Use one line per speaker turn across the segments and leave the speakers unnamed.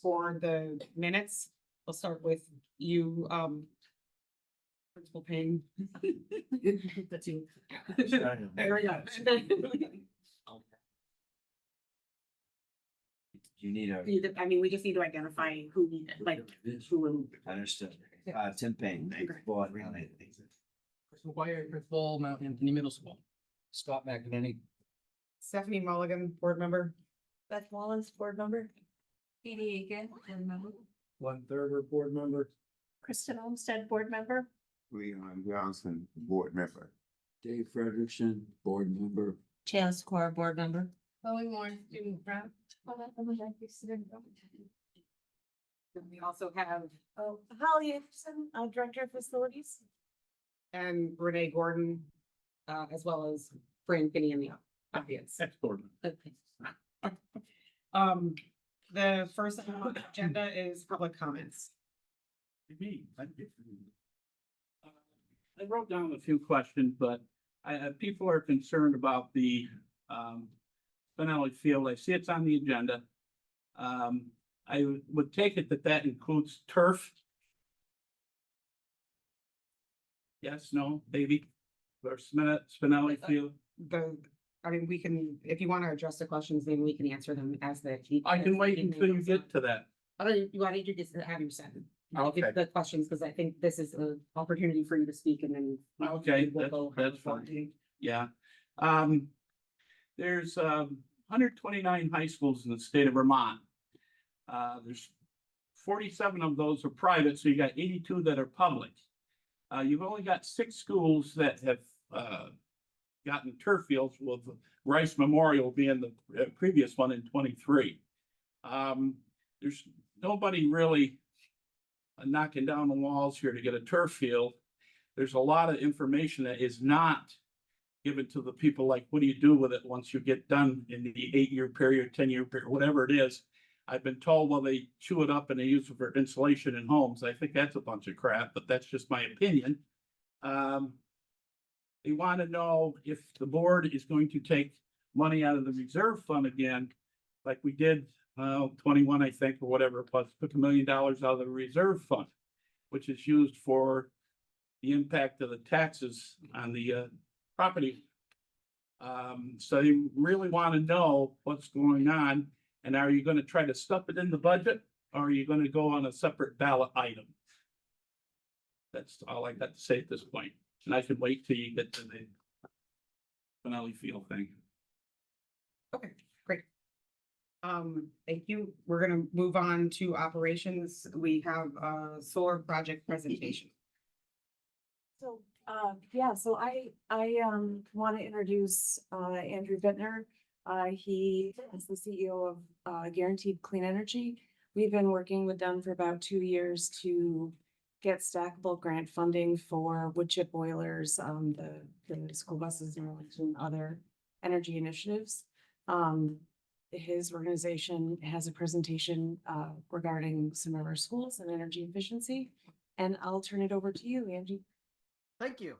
for the minutes, we'll start with you, Principal Payne. That's you. There we go.
You need a.
I mean, we just need to identify who we, like, who.
Understood. Tim Payne, thank you. Board related.
Principal White, Principal Mount Anthony Middle School. Scott McEnany.
Stephanie Mulligan, board member.
Beth Wallace, board member. Katie Aiken, board member.
Glenn Thurber, board member.
Kristen Olmsted, board member.
Leon Johnson, board member.
Dave Frederickson, board member.
Chance Core, board member.
Chloe Moore, student rep.
And we also have,
Oh, Holly Anderson, director of facilities.
and Renee Gordon, as well as Fran Finney in the audience.
Ex-board member.
Okay. The first item on the agenda is public comments.
I wrote down a few questions, but people are concerned about the Spinelli Field. I see it's on the agenda. I would take it that that includes turf. Yes, no, maybe, or Spinelli Field.
I mean, we can, if you want to address the questions, then we can answer them as the.
I can wait until you get to that.
Why don't you just have your second?
Okay.
The questions, because I think this is an opportunity for you to speak and then.
Okay,
we'll go
that's fine. Yeah. There's 129 high schools in the state of Vermont. There's 47 of those are private, so you got 82 that are public. You've only got 6 schools that have gotten turf fields, with Rice Memorial being the previous one in 23. There's nobody really knocking down the walls here to get a turf field. There's a lot of information that is not given to the people, like, what do you do with it once you get done in the 8-year period, 10-year period, whatever it is. I've been told, well, they chew it up and they use it for insulation in homes. I think that's a bunch of crap, but that's just my opinion. They want to know if the board is going to take money out of the reserve fund again, like we did 21, I think, or whatever it was, took $1 million out of the reserve fund, which is used for the impact of the taxes on the property. So they really want to know what's going on, and are you going to try to stuff it in the budget, or are you going to go on a separate ballot item? That's all I got to say at this point, and I can wait till you get to the Spinelli Field thing.
Okay, great. Thank you. We're gonna move on to operations. We have a solar project presentation.
So, so I want to introduce, Andrew Bittner. He is the CEO of Guaranteed Clean Energy. We've been working with them for about 2 years to get stackable grant funding for wood chip boilers, the school buses and other energy initiatives. His organization has a presentation regarding some of our schools and energy efficiency. And I'll turn it over to you, Angie.
Thank you.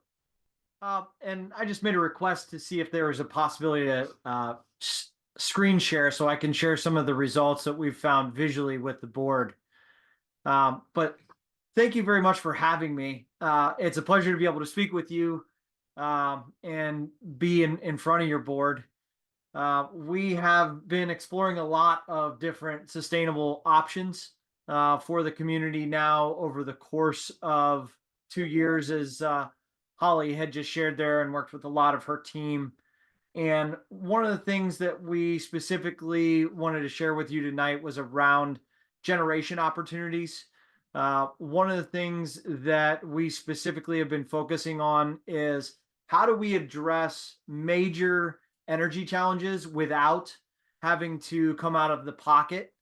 And I just made a request to see if there was a possibility to screen share so I can share some of the results that we've found visually with the board. But thank you very much for having me. It's a pleasure to be able to speak with you and be in front of your board. We have been exploring a lot of different sustainable options for the community now over the course of 2 years, as Holly had just shared there, and worked with a lot of her team. And one of the things that we specifically wanted to share with you tonight was around generation opportunities. One of the things that we specifically have been focusing on is how do we address major energy challenges without having to come out of the pocket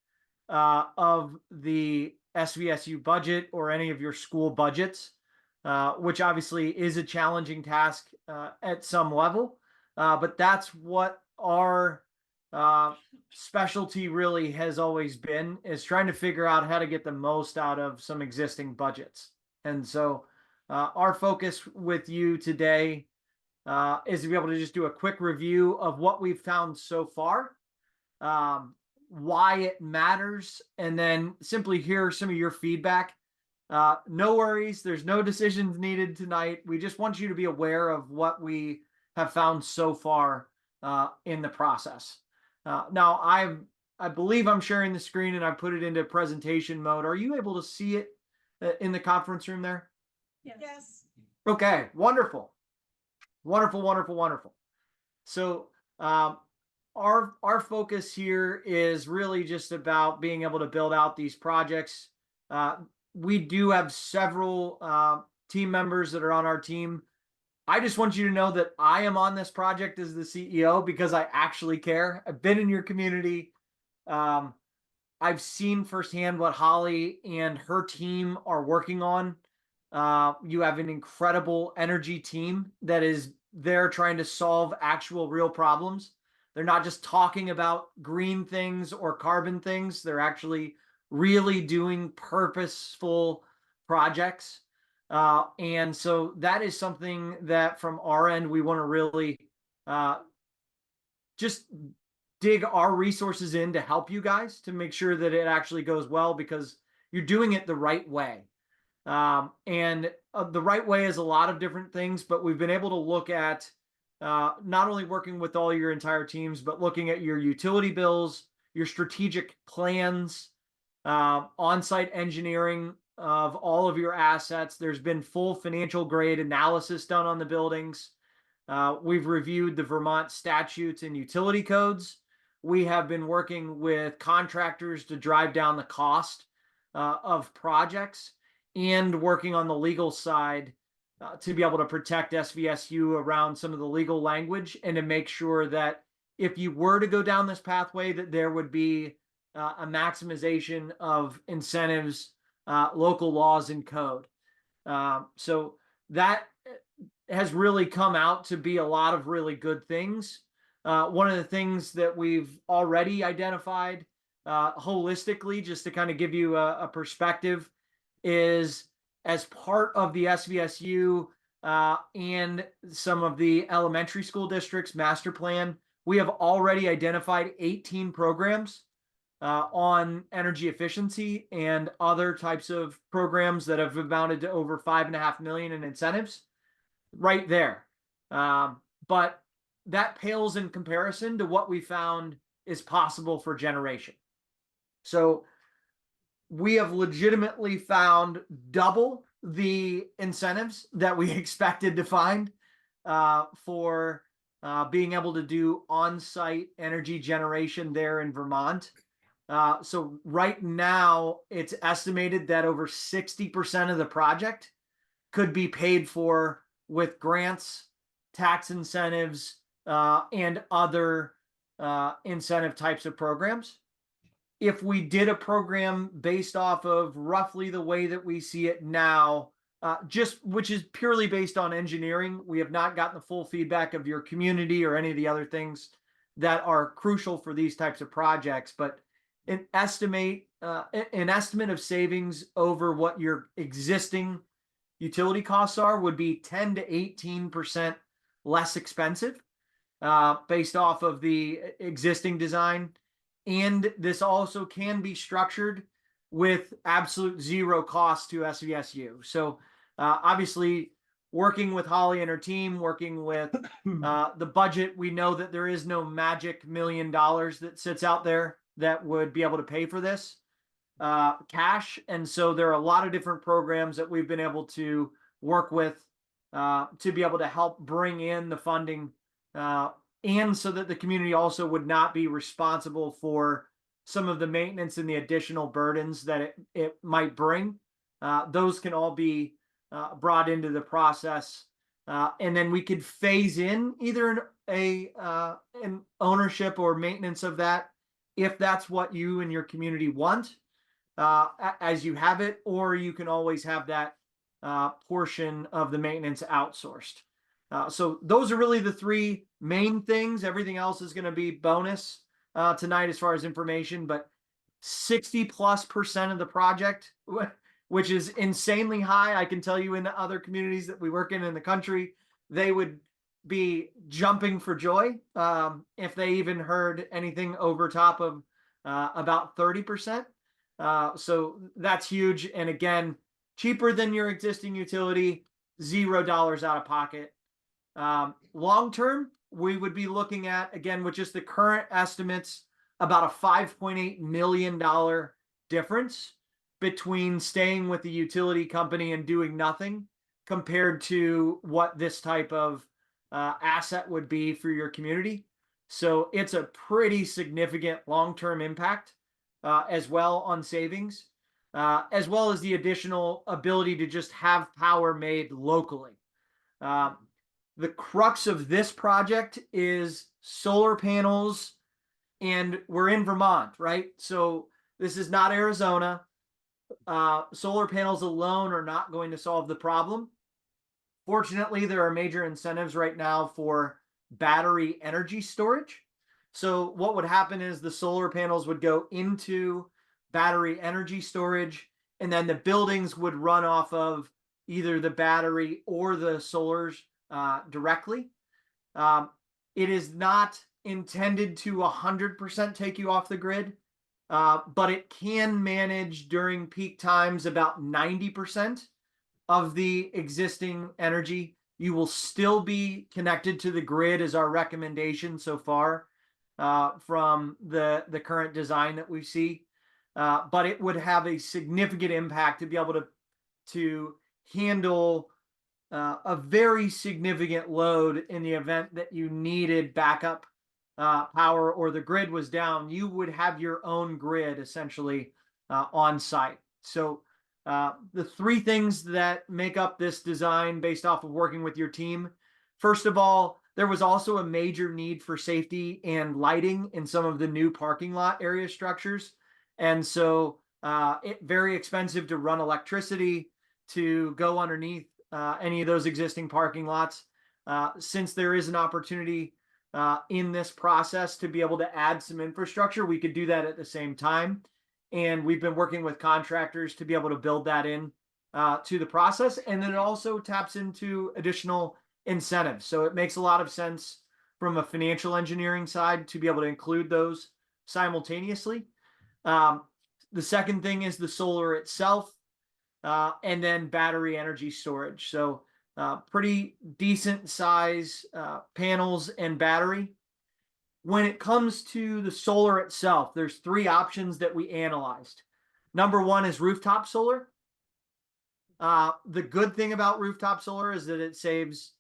of the SVSU budget or any of your school budgets, which obviously is a challenging task at some level. But that's what our specialty really has always been, is trying to figure out how to get the most out of some existing budgets. And so our focus with you today is to be able to just do a quick review of what we've found so far. why it matters, and then simply hear some of your feedback. No worries. There's no decisions needed tonight. We just want you to be aware of what we have found so far in the process. Now, I believe I'm sharing the screen and I put it into presentation mode. Are you able to see it in the conference room there?
Yes.
Okay, wonderful. Wonderful, wonderful, wonderful. So our focus here is really just about being able to build out these projects. We do have several team members that are on our team. I just want you to know that I am on this project as the CEO because I actually care. I've been in your community. I've seen firsthand what Holly and her team are working on. You have an incredible energy team that is there trying to solve actual real problems. They're not just talking about green things or carbon things. They're actually really doing purposeful projects. And so that is something that from our end, we want to really just dig our resources in to help you guys to make sure that it actually goes well, because you're doing it the right way. And the right way is a lot of different things, but we've been able to look at not only working with all your entire teams, but looking at your utility bills, your strategic plans, on-site engineering of all of your assets. There's been full financial grade analysis done on the buildings. We've reviewed the Vermont statutes and utility codes. We have been working with contractors to drive down the cost of projects, and working on the legal side to be able to protect SVSU around some of the legal language, and to make sure that if you were to go down this pathway, that there would be a maximization of incentives, local laws and code. So that has really come out to be a lot of really good things. One of the things that we've already identified holistically, just to kind of give you a perspective, is as part of the SVSU and some of the elementary school districts master plan, we have already identified 18 programs on energy efficiency and other types of programs that have amounted to over $5.5 million in incentives right there. But that pales in comparison to what we found is possible for generation. So we have legitimately found double the incentives that we expected to find for being able to do on-site energy generation there in Vermont. So right now, it's estimated that over 60% of the project could be paid for with grants, tax incentives, and other incentive types of programs. If we did a program based off of roughly the way that we see it now, which is purely based on engineering, we have not gotten the full feedback of your community or any of the other things that are crucial for these types of projects. But an estimate of savings over what your existing utility costs are would be 10 to 18% less expensive based off of the existing design. And this also can be structured with absolute zero cost to SVSU. So obviously, working with Holly and her team, working with the budget, we know that there is no magic $1 million that sits out there that would be able to pay for this cash. And so there are a lot of different programs that we've been able to work with to be able to help bring in the funding, and so that the community also would not be responsible for some of the maintenance and the additional burdens that it might bring. Those can all be brought into the process. And then we could phase in either an ownership or maintenance of that, if that's what you and your community want, as you have it, or you can always have that portion of the maintenance outsourced. So those are really the three main things. Everything else is going to be bonus tonight as far as information, but 60+% of the project, which is insanely high. I can tell you in the other communities that we work in the country, they would be jumping for joy if they even heard anything over top of about 30%. So that's huge. And again, cheaper than your existing utility, $0 out of pocket. Long term, we would be looking at, again, with just the current estimates, about a $5.8 million difference between staying with the utility company and doing nothing compared to what this type of asset would be for your community. So it's a pretty significant long-term impact as well on savings, as well as the additional ability to just have power made locally. The crux of this project is solar panels, and we're in Vermont, right? So this is not Arizona. Solar panels alone are not going to solve the problem. Fortunately, there are major incentives right now for battery energy storage. So what would happen is the solar panels would go into battery energy storage, and then the buildings would run off of either the battery or the solars directly. It is not intended to 100% take you off the grid, but it can manage during peak times about 90% of the existing energy. You will still be connected to the grid is our recommendation so far from the current design that we see. But it would have a significant impact to be able to handle a very significant load in the event that you needed backup power or the grid was down. You would have your own grid essentially on site. So the three things that make up this design based off of working with your team. First of all, there was also a major need for safety and lighting in some of the new parking lot area structures. And so it's very expensive to run electricity to go underneath any of those existing parking lots. Since there is an opportunity in this process to be able to add some infrastructure, we could do that at the same time. And we've been working with contractors to be able to build that in to the process. And then it also taps into additional incentives. So it makes a lot of sense from a financial engineering side to be able to include those simultaneously. The second thing is the solar itself, and then battery energy storage. So pretty decent size panels and battery. When it comes to the solar itself, there's three options that we analyzed. Number one is rooftop solar. The good thing about rooftop solar is that it saves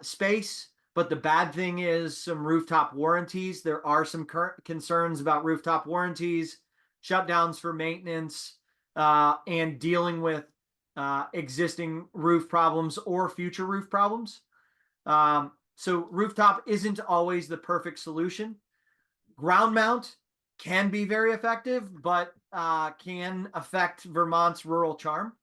space, but the bad thing is some rooftop warranties. There are some current concerns about rooftop warranties, shutdowns for maintenance, and dealing with existing roof problems or future roof problems. So rooftop isn't always the perfect solution. Ground mount can be very effective, but can affect Vermont's rural charm.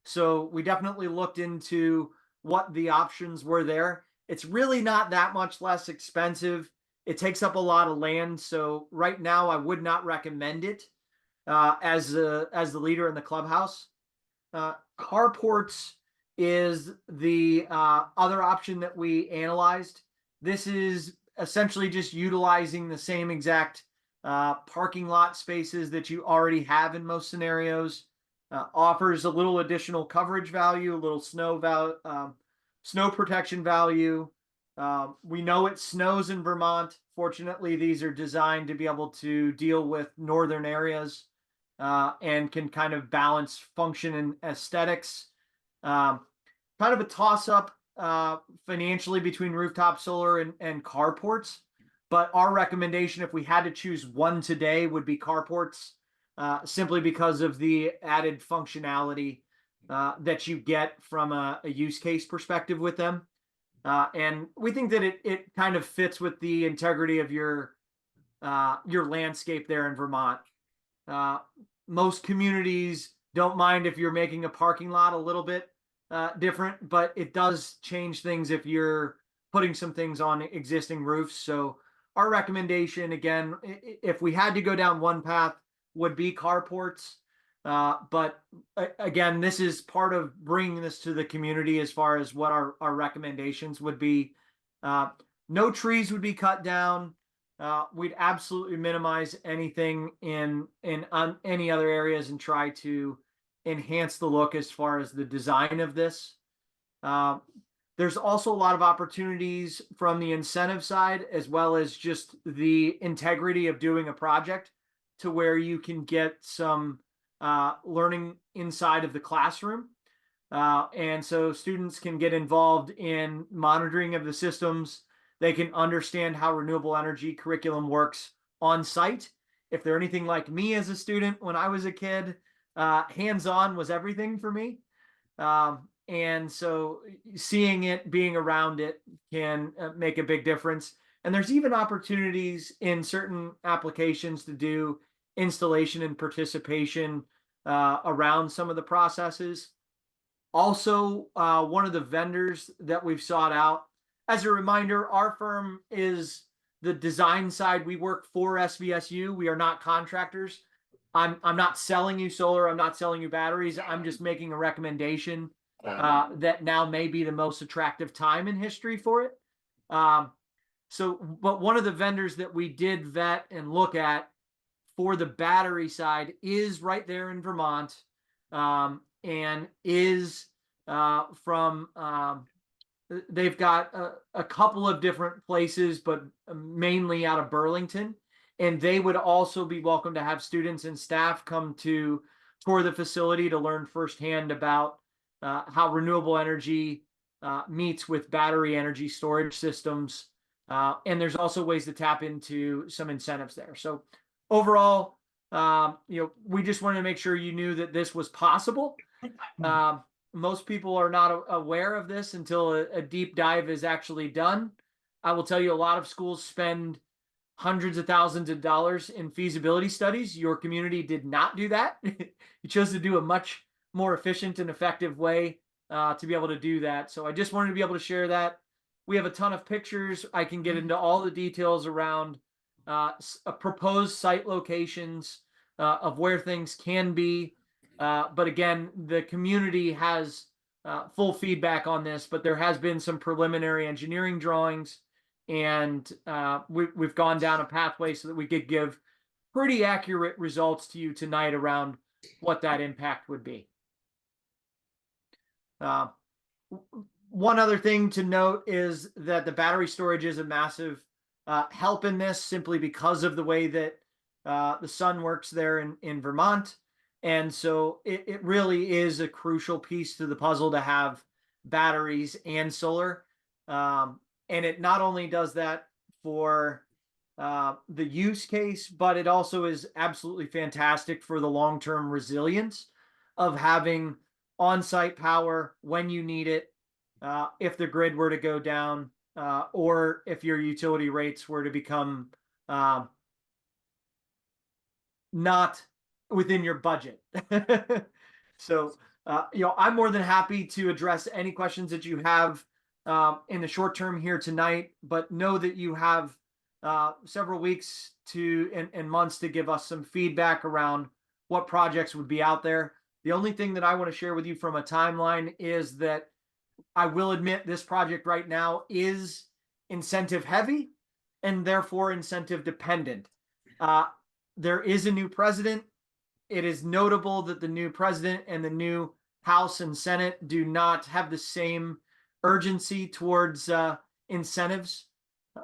So we definitely looked into what the options were there. It's really not that much less expensive. It takes up a lot of land. So right now I would not recommend it as the leader in the clubhouse. Carports is the other option that we analyzed. This is essentially just utilizing the same exact parking lot spaces that you already have in most scenarios. Offers a little additional coverage value, a little snow protection value. We know it snows in Vermont. Fortunately, these are designed to be able to deal with northern areas and can kind of balance function and aesthetics. Kind of a toss-up financially between rooftop solar and carports. But our recommendation, if we had to choose one today, would be carports, simply because of the added functionality that you get from a use case perspective with them. And we think that it kind of fits with the integrity of your landscape there in Vermont. Most communities don't mind if you're making a parking lot a little bit different, but it does change things if you're putting some things on existing roofs. So our recommendation, again, if we had to go down one path, would be carports. But again, this is part of bringing this to the community as far as what our recommendations would be. No trees would be cut down. we'd absolutely minimize anything in any other areas and try to enhance the look as far as the design of this. There's also a lot of opportunities from the incentive side, as well as just the integrity of doing a project, to where you can get some learning inside of the classroom. And so students can get involved in monitoring of the systems. They can understand how renewable energy curriculum works on site. If they're anything like me as a student when I was a kid, hands-on was everything for me. And so seeing it, being around it can make a big difference. And there's even opportunities in certain applications to do installation and participation around some of the processes. Also, one of the vendors that we've sought out, as a reminder, our firm is the design side. We work for SVSU. We are not contractors. I'm not selling you solar. I'm not selling you batteries. I'm just making a recommendation that now may be the most attractive time in history for it. But one of the vendors that we did vet and look at for the battery side is right there in Vermont, and is from, they've got a couple of different places, but mainly out of Burlington. And they would also be welcome to have students and staff come to tour the facility to learn firsthand about how renewable energy meets with battery energy storage systems. And there's also ways to tap into some incentives there. So overall, we just wanted to make sure you knew that this was possible. Most people are not aware of this until a deep dive is actually done. I will tell you, a lot of schools spend hundreds of thousands of dollars in feasibility studies. Your community did not do that. You chose to do a much more efficient and effective way to be able to do that. So I just wanted to be able to share that. We have a ton of pictures. I can get into all the details around proposed site locations of where things can be. But again, the community has full feedback on this, but there has been some preliminary engineering drawings, and we've gone down a pathway so that we could give pretty accurate results to you tonight around what that impact would be. One other thing to note is that the battery storage is a massive help in this, simply because of the way that the sun works there in Vermont. And so it really is a crucial piece to the puzzle to have batteries and solar. And it not only does that for the use case, but it also is absolutely fantastic for the long-term resilience of having on-site power when you need it, if the grid were to go down, or if your utility rates were to become not within your budget. So, I'm more than happy to address any questions that you have in the short term here tonight, but know that you have several weeks and months to give us some feedback around what projects would be out there. The only thing that I want to share with you from a timeline is that I will admit this project right now is incentive heavy and therefore incentive dependent. There is a new president. It is notable that the new president and the new House and Senate do not have the same urgency towards incentives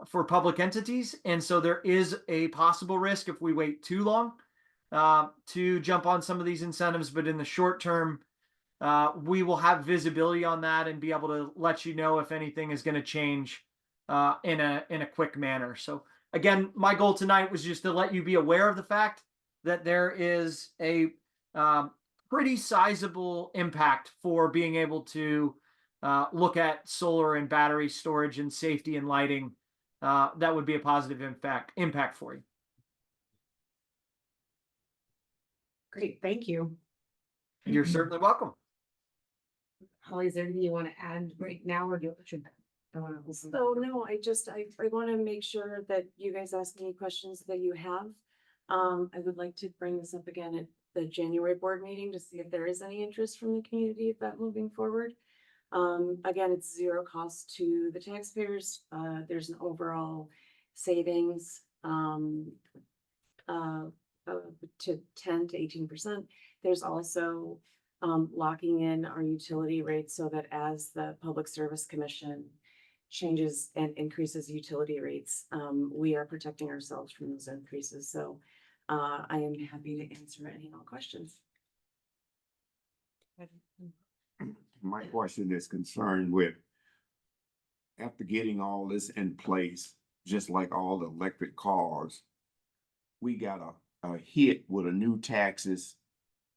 for public entities. And so there is a possible risk, if we wait too long, to jump on some of these incentives. But in the short term, we will have visibility on that and be able to let you know if anything is going to change in a quick manner. So again, my goal tonight was just to let you be aware of the fact that there is a pretty sizable impact for being able to look at solar and battery storage and safety and lighting. That would be a positive impact for you.
Great, thank you.
You're certainly welcome.
Holly, is there anything you want to add right now, or do you should?
So no, I want to make sure that you guys ask any questions that you have. I would like to bring this up again at the January board meeting to see if there is any interest from the community of that moving forward. Again, it's zero cost to the taxpayers. There's an overall savings um, to 10 to 18%. There's also locking in our utility rates so that as the Public Service Commission changes and increases utility rates, we are protecting ourselves from those increases. So I am happy to answer any and all questions.
My question is concerned with, after getting all this in place, just like all the electric cars, we got a hit with a new taxes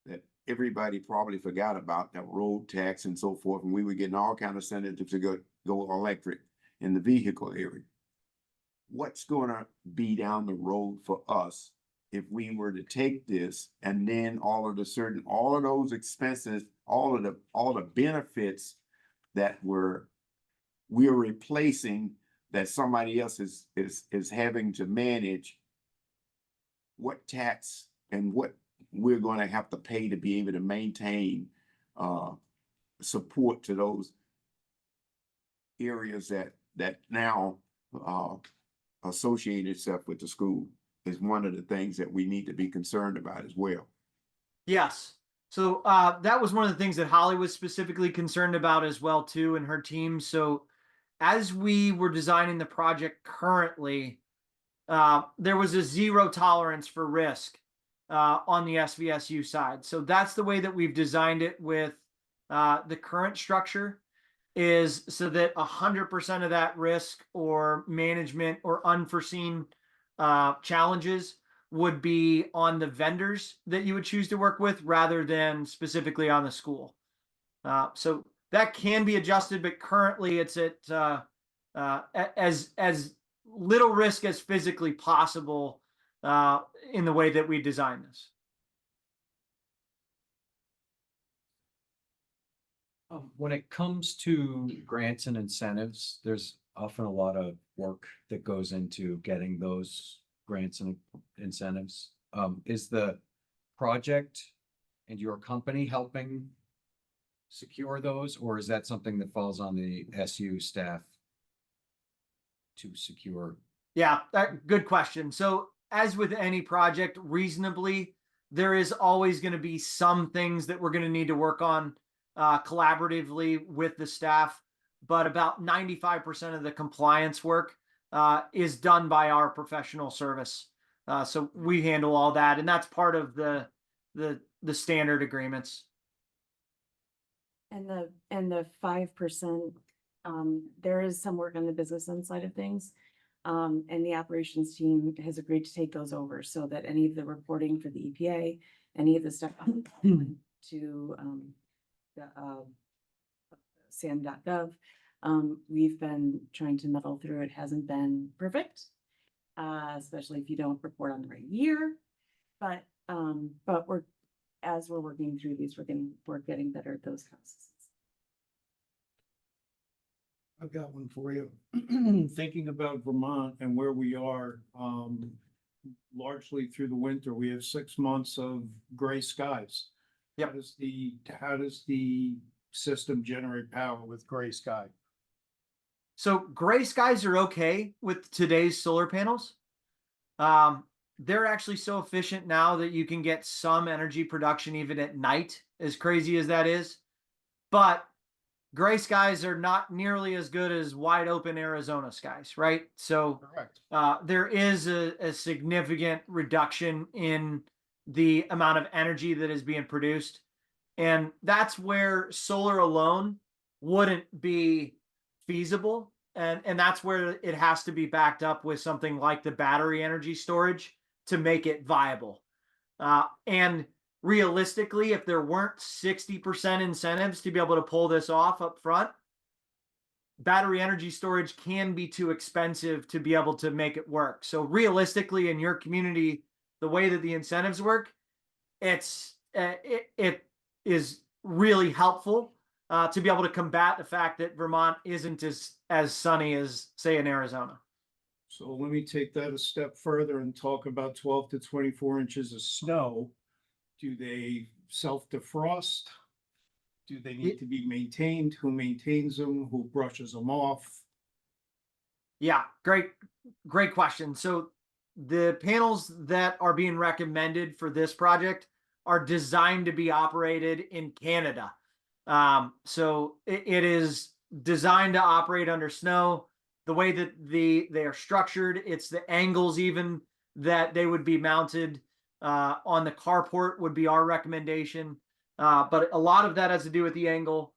that everybody probably forgot about, that road tax and so forth, and we were getting all kind of incentives to go electric in the vehicle area. What's gonna be down the road for us if we were to take this and then all of those expenses, all the benefits that we're replacing, that somebody else is having to manage, what tax and what we're gonna have to pay to be able to maintain support to those areas that now associate itself with the school, is one of the things that we need to be concerned about as well.
Yes. So that was one of the things that Holly was specifically concerned about as well too, and her team. So as we were designing the project currently, there was a zero tolerance for risk on the SVSU side. So that's the way that we've designed it with the current structure, is so that 100% of that risk or management or unforeseen challenges would be on the vendors that you would choose to work with rather than specifically on the school. So that can be adjusted, but currently it's at as little risk as physically possible in the way that we design this.
When it comes to grants and incentives, there's often a lot of work that goes into getting those grants and incentives. Is the project and your company helping secure those, or is that something that falls on the SU staff to secure?
Yeah, good question. So as with any project, reasonably, there is always going to be some things that we're going to need to work on collaboratively with the staff, but about 95% of the compliance work is done by our professional service. So we handle all that, and that's part of the standard agreements.
And the 5%, there is some work on the business end side of things. And the operations team has agreed to take those over so that any of the reporting for the EPA, any of the stuff to the SAM.gov, we've been trying to muddle through. It hasn't been perfect, especially if you don't report on the right year. But as we're working through these, we're getting better at those processes.
I've got one for you. Thinking about Vermont and where we are, largely through the winter, we have 6 months of gray skies.
Yep.
How does the system generate power with gray sky?
So gray skies are okay with today's solar panels. They're actually so efficient now that you can get some energy production even at night, as crazy as that is. But gray skies are not nearly as good as wide open Arizona skies, right? So
Correct.
there is a significant reduction in the amount of energy that is being produced. And that's where solar alone wouldn't be feasible. And that's where it has to be backed up with something like the battery energy storage to make it viable. And realistically, if there weren't 60% incentives to be able to pull this off up front, battery energy storage can be too expensive to be able to make it work. So realistically, in your community, the way that the incentives work, it is really helpful to be able to combat the fact that Vermont isn't as sunny as, say, in Arizona.
So let me take that a step further and talk about 12 to 24 inches of snow. Do they self-defrost? Do they need to be maintained? Who maintains them? Who brushes them off?
Yeah, great question. So the panels that are being recommended for this project are designed to be operated in Canada. So it is designed to operate under snow. The way that they are structured, it's the angles even that they would be mounted on the carport would be our recommendation. But a lot of that has to do with the angle,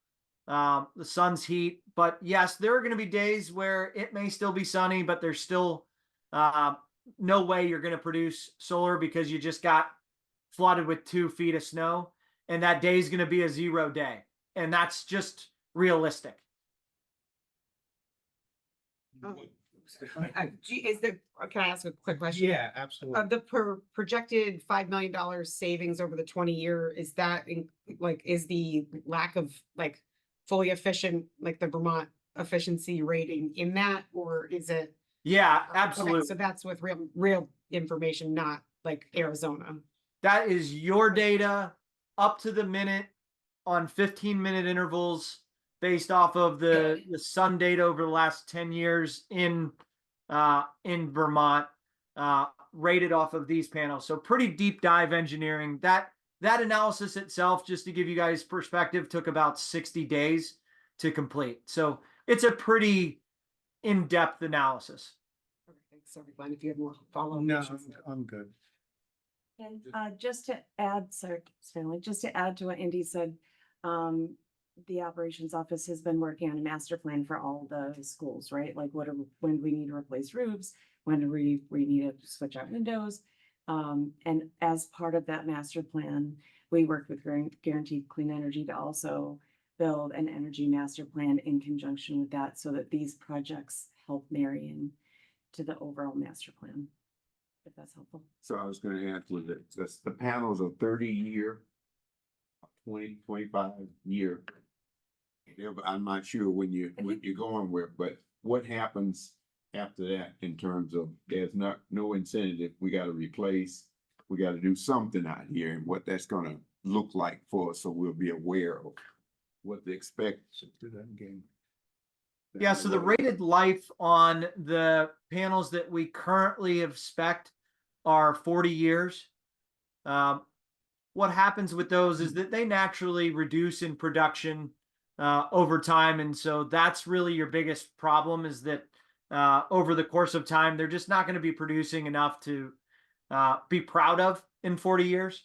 the sun's heat. But yes, there are going to be days where it may still be sunny, but there's still no way you're going to produce solar because you just got flooded with 2 feet of snow, and that day is going to be a 0 day, and that's just realistic.
Is there, can I ask a quick question?
Yeah, absolutely.
The projected $5 million savings over the 20-year, is that is the lack of like fully efficient, like the Vermont efficiency rating in that, or is it?
Yeah,
Okay,
absolutely.
so that's with real information, not like Arizona.
That is your data up to the minute on 15-minute intervals based off of the sun data over the last 10 years in Vermont, rated off of these panels. So pretty deep dive engineering. That analysis itself, just to give you guys perspective, took about 60 days to complete. So it's a pretty in-depth analysis.
Okay, thanks. Sorry, Glenn, if you have more follow-up.
No,
questions.
I'm good.
And just to add, sorry, Stanley, just to add to what Andy said, the operations office has been working on a master plan for all the schools, right? Like when do we need to replace roofs? When do we need to switch out windows? And as part of that master plan, we worked with Guaranteed Clean Energy to also build an energy master plan in conjunction with that so that these projects help marry in to the overall master plan. If that's helpful.
So I was gonna ask, was it, the panels are 30-year, 25-year. Yeah, but I'm not sure what you're going with, but what happens after that in terms of there's no incentive, we gotta replace, we gotta do something out here and what that's gonna look like for us, so we'll be aware of what to expect.
Yeah, so the rated life on the panels that we currently have spec'd are 40 years. What happens with those is that they naturally reduce in production over time. And so that's really your biggest problem, is that over the course of time, they're just not going to be producing enough to be proud of in 40 years.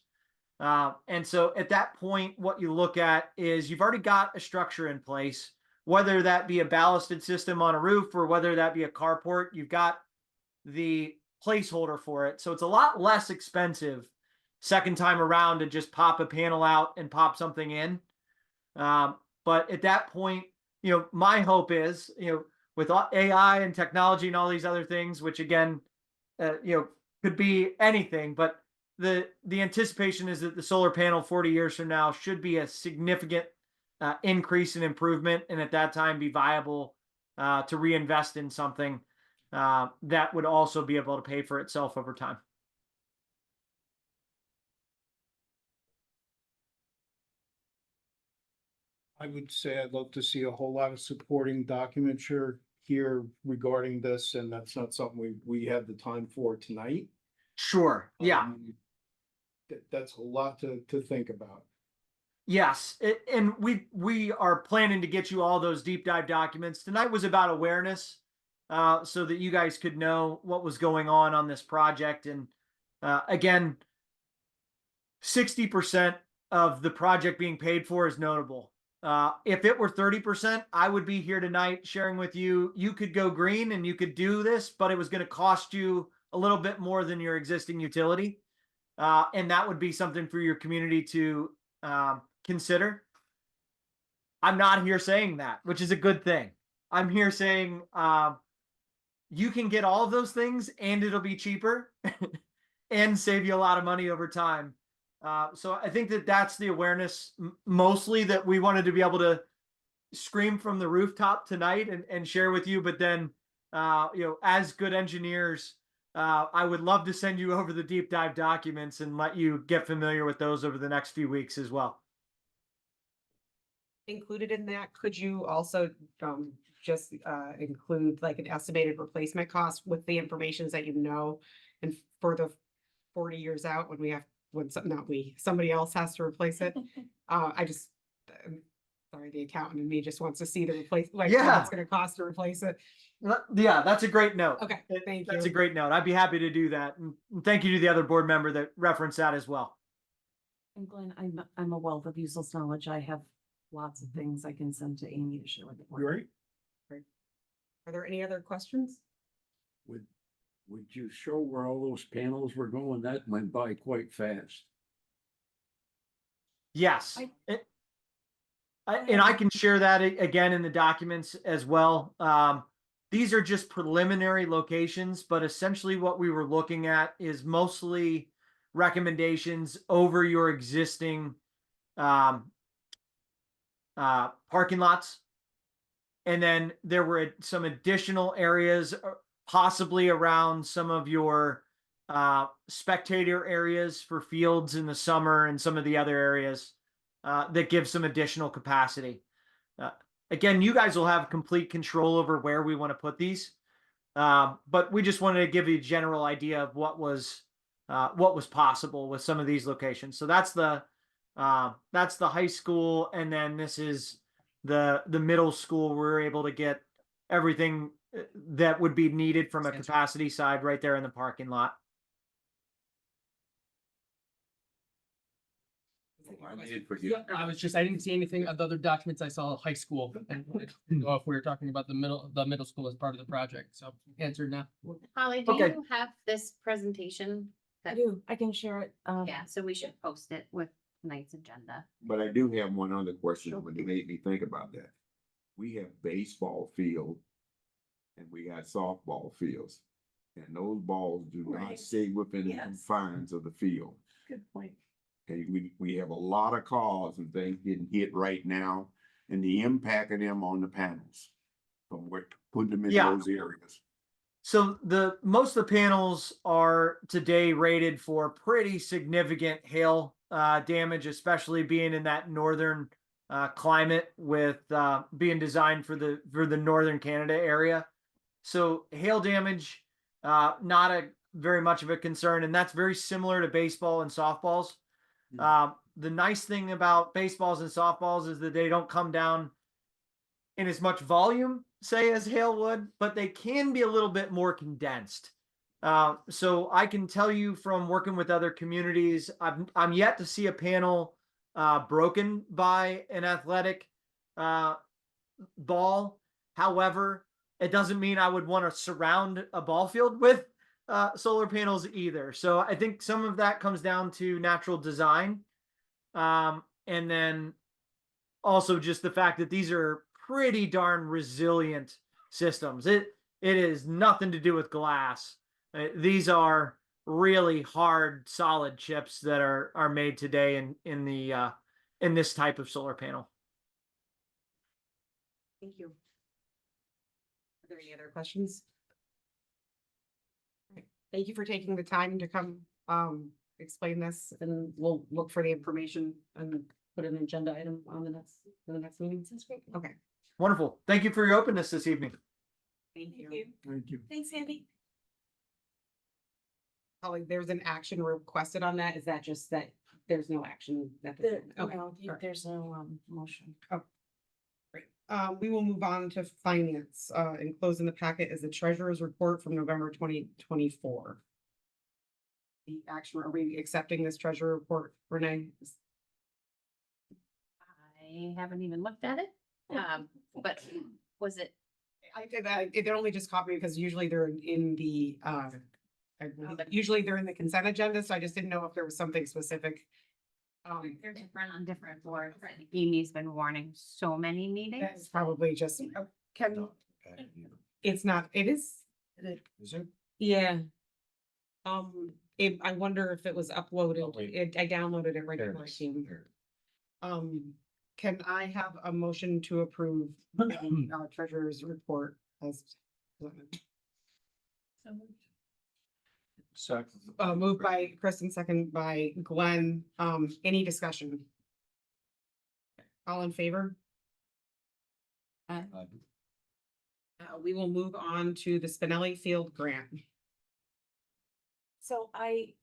And so at that point, what you look at is you've already got a structure in place, whether that be a ballasted system on a roof or whether that be a carport, you've got the placeholder for it. So it's a lot less expensive second time around to just pop a panel out and pop something in. But at that point, my hope is, with AI and technology and all these other things, which again, could be anything, but the anticipation is that the solar panel 40 years from now should be a significant increase in improvement, and at that time be viable to reinvest in something that would also be able to pay for itself over time.
I would say I'd love to see a whole lot of supporting documents here regarding this, and that's not something we have the time for tonight.
Sure. Yeah.
That's a lot to think about.
Yes, and we are planning to get you all those deep dive documents. Tonight was about awareness, so that you guys could know what was going on this project. And again, 60% of the project being paid for is notable. If it were 30%, I would be here tonight sharing with you. You could go green and you could do this, but it was going to cost you a little bit more than your existing utility. And that would be something for your community to consider. I'm not here saying that, which is a good thing. I'm here saying you can get all of those things and it'll be cheaper and save you a lot of money over time. So I think that's the awareness mostly that we wanted to be able to scream from the rooftop tonight and share with you. But then, as good engineers, I would love to send you over the deep dive documents and let you get familiar with those over the next few weeks as well.
Included in that, could you also just include like an estimated replacement cost with the information that and for the 40 years out when we have, not we, somebody else has to replace it. I just, sorry, the accountant and me just wants to see the replace, like, what
Yeah.
it's gonna cost to replace it.
Yeah, that's a great note.
Okay, thank
That's a
you.
great note. I'd be happy to do that. And thank you to the other board member that referenced that as well.
And Glenn, I'm a wealth of useless knowledge. I have lots of things I can send to Amy to share with the board.
Great.
Are there any other questions?
Would you show where all those panels were going? That went by quite fast.
Yes.
I-
And I can share that again in the documents as well. These are just preliminary locations, but essentially what we were looking at is mostly recommendations over your existing parking lots. And then there were some additional areas, possibly around some of your spectator areas for fields in the summer and some of the other areas that give some additional capacity. Again, you guys will have complete control over where we want to put these. But we just wanted to give you a general idea of what was possible with some of these locations. So that's the high school, and then this is the middle school. We're able to get everything that would be needed from a capacity side right there in the parking lot.
Yeah, I didn't see anything of the other documents. I saw high school and I didn't know if we were talking about the middle school as part of the project. So answered now.
Holly, do
Okay.
you have this presentation?
I do. I can share it.
Yeah, so we should post it with tonight's agenda.
But I do have one other question, when it made me think about that. We have baseball field and we got softball fields. And those balls do not
Right.
stay within the
Yes.
confines of the field.
Good point.
Okay, we have a lot of cars and things getting hit right now, and the impact of them on the panels. From what, putting them in
Yeah.
those areas.
So most of the panels are today rated for pretty significant hail damage, especially being in that northern climate with being designed for the northern Canada area. So hail damage, not a very much of a concern, and that's very similar to baseball and softballs. The nice thing about baseballs and softballs is that they don't come down in as much volume, say, as hail would, but they can be a little bit more condensed. So I can tell you from working with other communities, I'm yet to see a panel broken by an athletic ball. However, it doesn't mean I would want to surround a ball field with solar panels either. So I think some of that comes down to natural design. And then also just the fact that these are pretty darn resilient systems. It is nothing to do with glass. These are really hard, solid chips that are made today in this type of solar panel.
Thank you. Are there any other questions? Right. Thank you for taking the time to come explain this, and we'll look for the information and put an agenda item on for the next meeting. Sounds great. Okay,
Wonderful. Thank you for your openness this evening.
thank you.
Thank you.
Thanks, Andy.
Holly, there's an action requested on that. Is that just that there's no action? Okay.
No,
Sure.
there's no motion.
Great. We will move on to finance. Enclosed in the packet is the treasurer's report from November 2024. The action, are we accepting this treasurer report, Renee?
I haven't even looked at it. But was it,
I did that. It only just caught me because usually they're in the, usually they're in the consent agenda, so I just didn't know if there was something specific.
they're different on different boards. Amy's been warning so many meetings.
That's probably just, Kevin, it's not, it is.
Is it?
Yeah. I wonder if it was uploaded.
wait.
I downloaded it right
There it
before I
is.
came.
There.
Can I have a motion to approve the treasurer's report as presented?
Second.
Moved by Kristen, second by Glenn. Any discussion? All in favor? We will move on to the Spinelli Field grant.
So I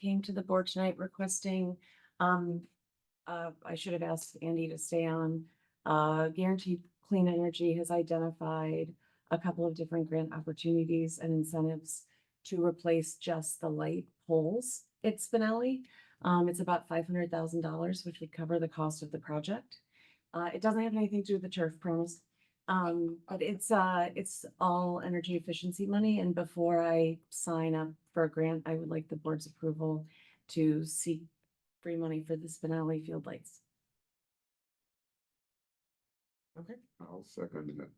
came to the board tonight requesting, I should have asked Andy to stay on. Guaranteed Clean Energy has identified a couple of different grant opportunities and incentives to replace just the light poles at Spinelli. It's about $500,000, which would cover the cost of the project. It doesn't have anything to do with the turf, promise. But it's all energy efficiency money, and before I sign up for a grant, I would like the board's approval to seek free money for the Spinelli field lights.
Okay.
I'll second that.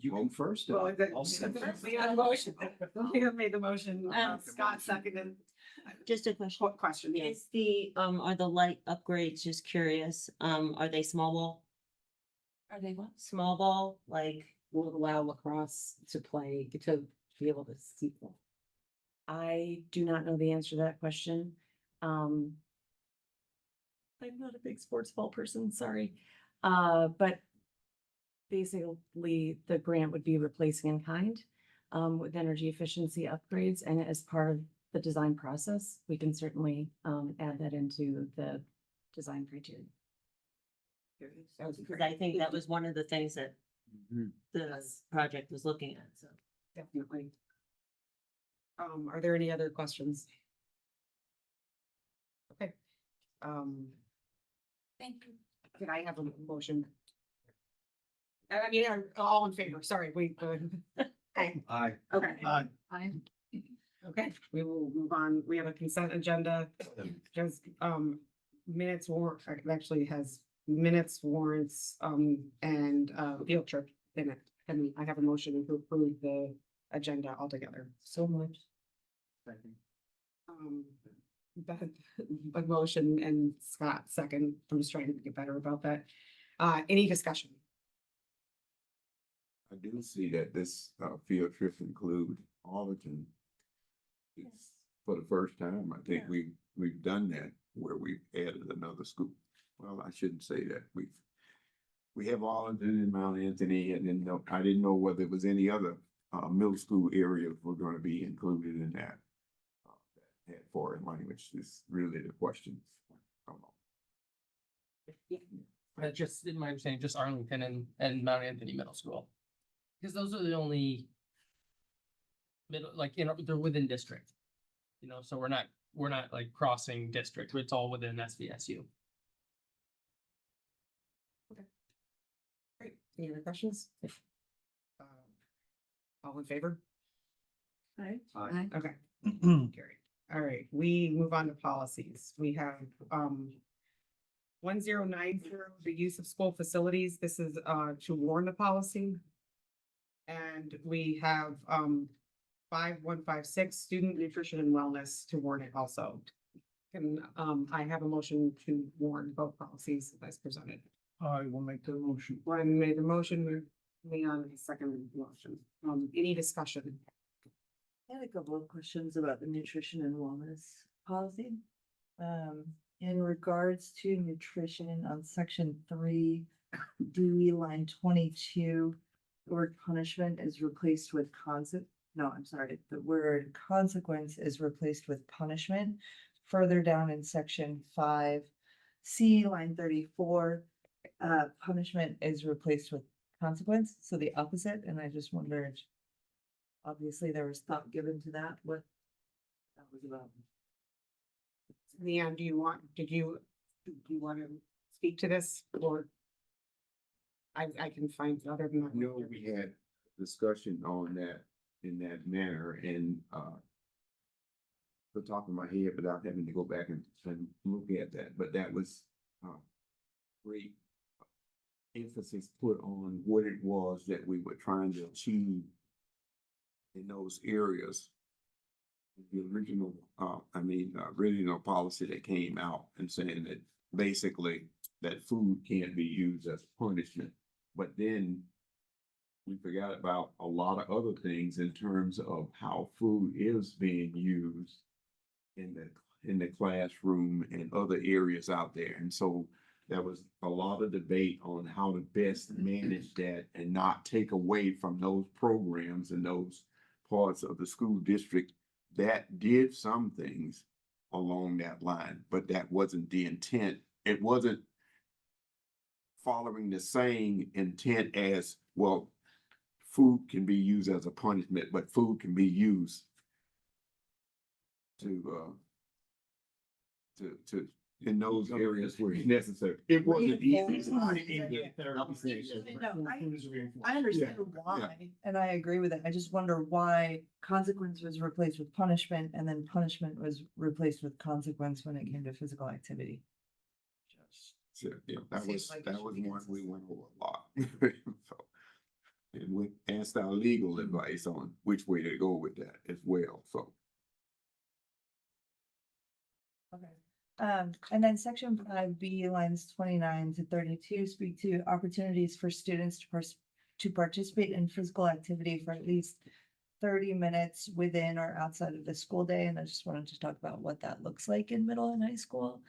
You can first.
Well,
I'll second.
we had a motion. We have made the motion. Scott seconded.
Just a question.
What question? Yes.
Is the, are the light upgrades, just curious, are they small ball?
Are they what?
Small ball, like,
Will allow lacrosse to play, to be able to see.
I do not know the answer to that question. I'm not a big sports ball person, sorry. But basically, the grant would be replacing in kind with energy efficiency upgrades, and as part of the design process, we can certainly add that into the design criteria.
because I think that was one of the things that the project was looking at, so.
Definitely. Are there any other questions? Okay.
Thank you.
Can I have a motion? I mean, all in favor, sorry, wait. Okay,
Aye.
okay.
Aye.
Okay, we will move on. We have a consent agenda. Just, minutes warrant, actually has minutes, warrants, and, field trip in it. And I have a motion to approve the agenda altogether. So much. Beth, a motion and Scott second. I'm just trying to get better about that. Any discussion?
I do see that this field trip include Arlington. It's for the first time, I think we've done that where we've added another school. Well, I shouldn't say that. We have Arlington and Mount Anthony, and then I didn't know whether there was any other middle school areas were gonna be included in that. That had foreign language is really the question. I don't know.
Just in my understanding, just Arlington and Mount Anthony Middle School. Because those are the only middle, like, they're within district. You know, so we're not like crossing district, it's all within SVSU.
Great. Any other questions? All in favor?
Aye.
Aye.
Okay. Carried. All right, we move on to policies. We have 1090, the use of school facilities. This is to warn the policy. And we have 5156, student nutrition and wellness, to warn it also. Can I have a motion to warn both policies as presented?
I will make the motion.
Ryan made the motion, Leon second motion. Any discussion?
I had a couple of questions about the nutrition and wellness policy. In regards to nutrition on section 3D, line 22, the word punishment is replaced with the word consequence is replaced with punishment. Further down in section 5C, line 34, punishment is replaced with consequence, so the opposite, and I just wondered, obviously there was thought given to that, what that was about.
Leon, do you want to speak to this, or? I can find other than that.
No, we had discussion on that in that manner and the top of my head without having to go back and look at that, but that was great emphasis put on what it was that we were trying to achieve in those areas. The original, original policy that came out and saying that basically that food can't be used as punishment. But then we forgot about a lot of other things in terms of how food is being used in the classroom and other areas out there. And so there was a lot of debate on how to best manage that and not take away from those programs and those parts of the school district that did some things along that line, but that wasn't the intent. It wasn't following the same intent as, well, food can be used as a punishment, but food can be used to in those areas where it's necessary. It wasn't easy.
I understand why, and I agree with it. I just wonder why consequence was replaced with punishment and then punishment was replaced with consequence when it came to physical activity.
So, yeah, that
Seems
was,
like it
that
should
was
be
one we went over a lot. So, and we asked our legal advice on which way to go with that as well, so.
Okay. And then section 5B, lines 29 to 32 speak to opportunities for students to participate in physical activity for at least 30 minutes within or outside of the school day. And I just wanted to talk about what that looks like in middle and high school.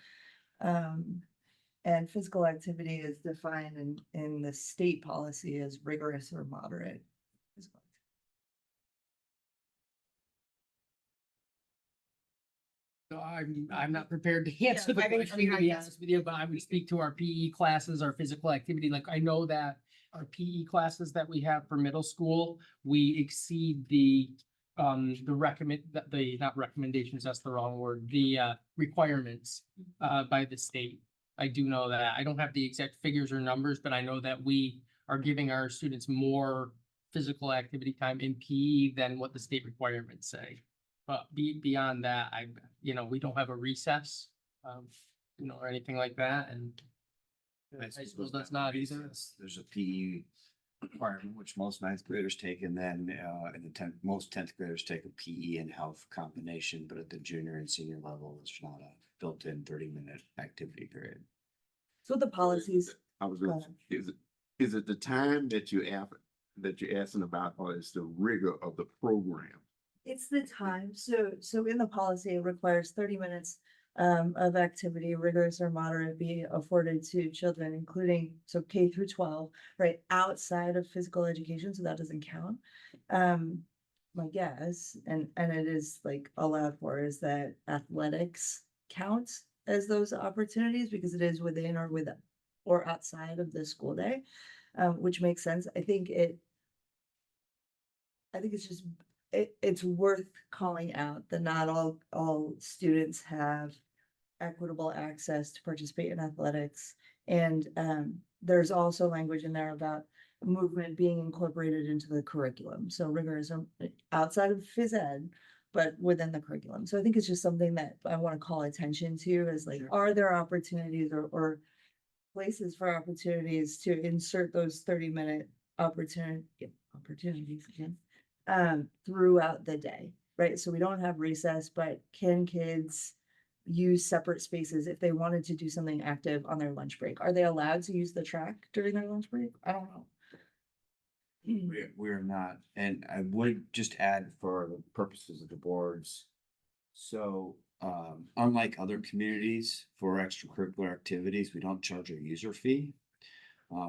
And physical activity is defined in the state policy as rigorous or moderate. physical
So I'm not prepared to answer the
I think-
question, to
I
be
guess-
honest with you, but I would speak to our PE classes, our physical activity. Like, I know that our PE classes that we have for middle school, we exceed the not recommendations, that's the wrong word, the requirements by the state. I do know that. I don't have the exact figures or numbers, but I know that we are giving our students more physical activity time in PE than what the state requirements say. But beyond that, we don't have a recess, or anything like that, and high school does not either.
There's a PE requirement, which most ninth graders take, and then, in the most 10th graders take a PE and health combination, but at the junior and senior level, it's not a built-in 30-minute activity period.
So the policies,
I was gonna, is it the time that you're asking about, or is the rigor of the program?
it's the time. So in the policy, it requires 30 minutes of activity, rigorous or moderate, be afforded to children, including, so K through 12, right, outside of physical education, so that doesn't count. My guess, and it is like allowed for, is that athletics counts as those opportunities because it is within or outside of the school day, which makes sense. I think it's just, it's worth calling out that not all students have equitable access to participate in athletics. And there's also language in there about movement being incorporated into the curriculum. So rigorous outside of phys ed, but within the curriculum. So I think it's just something that I want to call attention to is like, are there opportunities or places for opportunities to insert those 30-minute opportunities again, throughout the day, right? So we don't have recess, but can kids use separate spaces if they wanted to do something active on their lunch break? Are they allowed to use the track during their lunch break? I don't know.
We're not, and I would just add for the purposes of the boards. So, unlike other communities for extracurricular activities, we don't charge a user fee.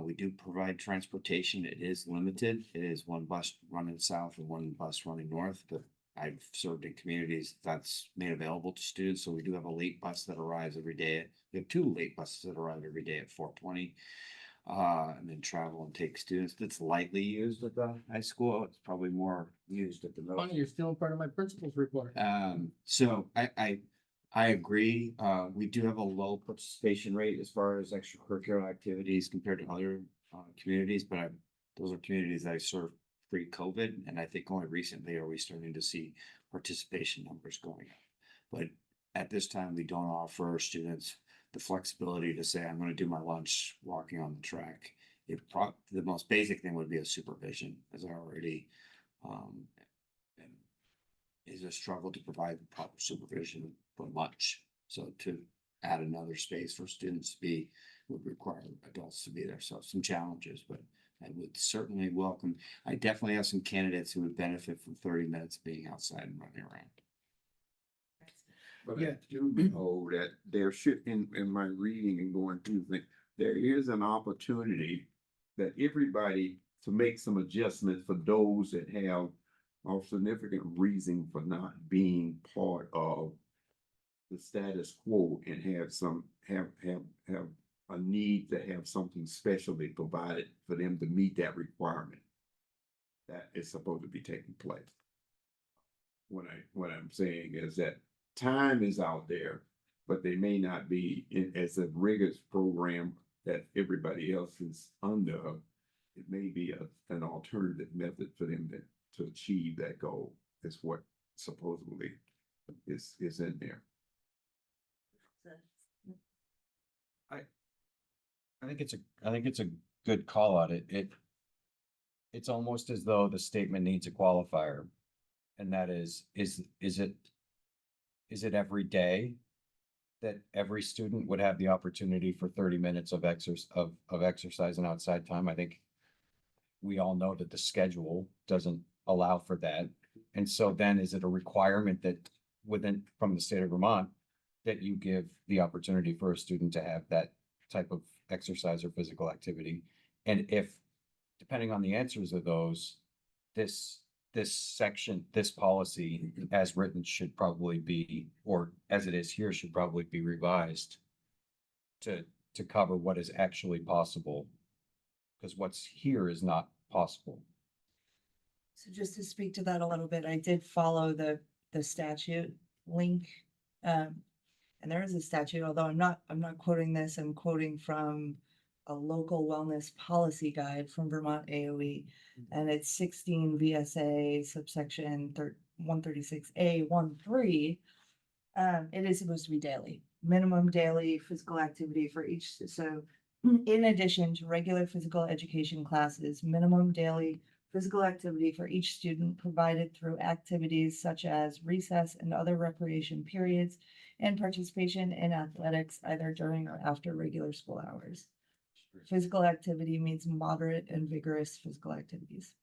We do provide transportation. It is limited. It is one bus running south and one bus running north, but I've served in communities that's made available to students. So we do have a late bus that arrives every day. We have 2 late buses that arrive every day at 4:20. And then travel and take students. That's lightly used at the high school. It's probably more used at the middle.
Funny, you're stealing part of my principal's report.
So I agree. We do have a low participation rate as far as extracurricular activities compared to other communities, but those are communities that I served pre-COVID, and I think only recently are we starting to see participation numbers going up. But at this time, we don't offer students the flexibility to say, I'm going to do my lunch walking on the track. The most basic thing would be a supervision, as I already is a struggle to provide the proper supervision for lunch. So to add another space for students to be would require adults to be there. So some challenges, but I would certainly welcome. I definitely have some candidates who would benefit from 30 minutes being outside and running around.
But I do know that there should, in my reading and going through things, there is an opportunity that everybody to make some adjustments for those that have or significant reason for not being part of the status quo and have a need to have something specially provided for them to meet that requirement that is supposed to be taking place. What I'm saying is that time is out there, but they may not be as a rigorous program that everybody else is under. It may be an alternative method for them to achieve that goal. Is what supposedly is in there.
I think it's a good call out. It's almost as though the statement needs a qualifier. And that is it every day that every student would have the opportunity for 30 minutes of exercise and outside time? I think we all know that the schedule doesn't allow for that. And so then is it a requirement that from the state of Vermont, that you give the opportunity for a student to have that type of exercise or physical activity? And if, depending on the answers of those, this section, this policy as written should probably be, or as it is here, should probably be revised to cover what is actually possible. Because what's here is not possible.
So just to speak to that a little bit, I did follow the statute link. And there is a statute, although I'm not quoting this, I'm quoting from a local wellness policy guide from Vermont AOE. And it's 16 VSA subsection 136A13. It is supposed to be daily, minimum daily physical activity for each. So in addition to regular physical education classes, minimum daily physical activity for each student provided through activities such as recess and other recreation periods and participation in athletics either during or after regular school hours. Physical activity means moderate and vigorous physical activities.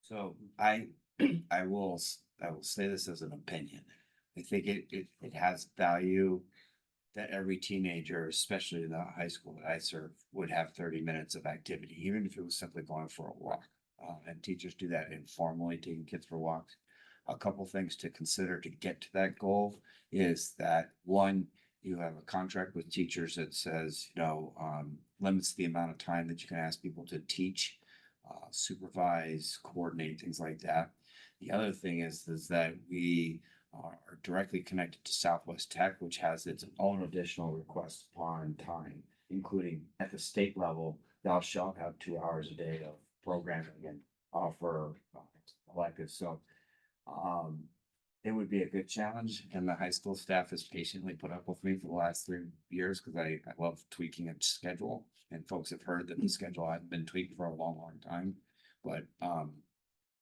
So I will say this as an opinion. I think it has value that every teenager, especially in the high school that I serve, would have 30 minutes of activity, even if it was simply going for a walk. And teachers do that informally, taking kids for walks. A couple things to consider to get to that goal is that, one, you have a contract with teachers that says, limits the amount of time that you can ask people to teach, supervise, coordinate, things like that. The other thing is that we are directly connected to Southwest Tech, which has its own additional requests upon time, including at the state level, thou shalt have 2 hours a day of programming and offer electives. So it would be a good challenge, and the high school staff has patiently put up with me for the last 3 years because I love tweaking a schedule, and folks have heard that the schedule hadn't been tweaked for a long time. But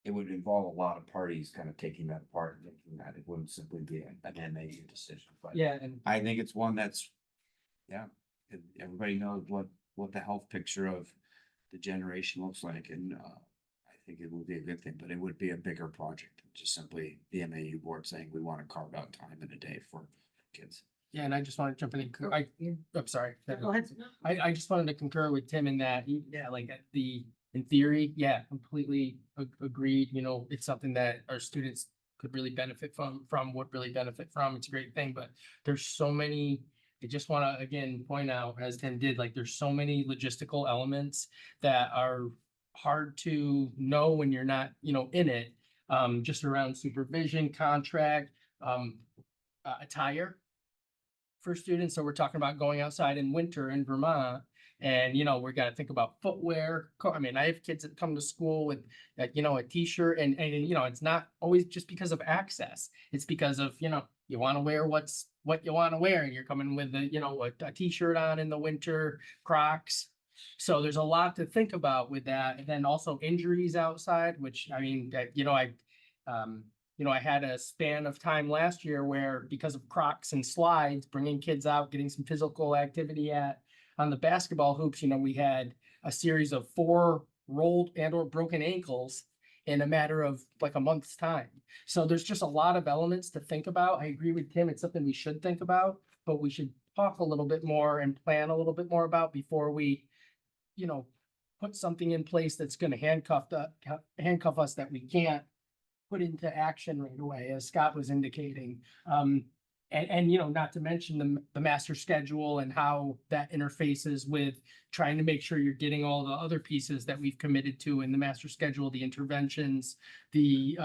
it would involve a lot of parties kind of taking that apart and thinking that it wouldn't simply be an MAU decision. But
Yeah, and
I think it's one that's, everybody knows what the health picture of the generation looks like, and I think it would be a good thing, but it would be a bigger project than just simply the MAU board saying we want to carve out time in a day for kids.
yeah, and I just want to jump in. I'm sorry.
Go ahead.
I just wanted to concur with Tim in that, in theory, completely agreed. It's something that our students could really benefit would really benefit from. It's a great thing, but there's so many, I just want to, again, point out, as Tim did, there's so many logistical elements that are hard to know when you're not, in it, just around supervision, contract, attire for students. So we're talking about going outside in winter in Vermont, and we're gonna think about footwear. I have kids that come to school with a t-shirt, and it's not always just because of access. It's because of you want to wear what you want to wear, and you're coming with a t-shirt on in the winter, Crocs. So there's a lot to think about with that, and then also injuries outside, which I had a span of time last year where, because of Crocs and slides, bringing kids out, getting some physical activity on the basketball hoops, we had a series of 4 rolled and or broken ankles in a matter of a month's time. So there's just a lot of elements to think about. I agree with Tim. It's something we should think about, but we should talk a little bit more and plan a little bit more about before we, put something in place that's going to handcuff us that we can't put into action right away, as Scott was indicating. And, you know, not to mention the master schedule and how that interfaces with trying to make sure you're getting all the other pieces that we've committed to in the master schedule, the interventions, the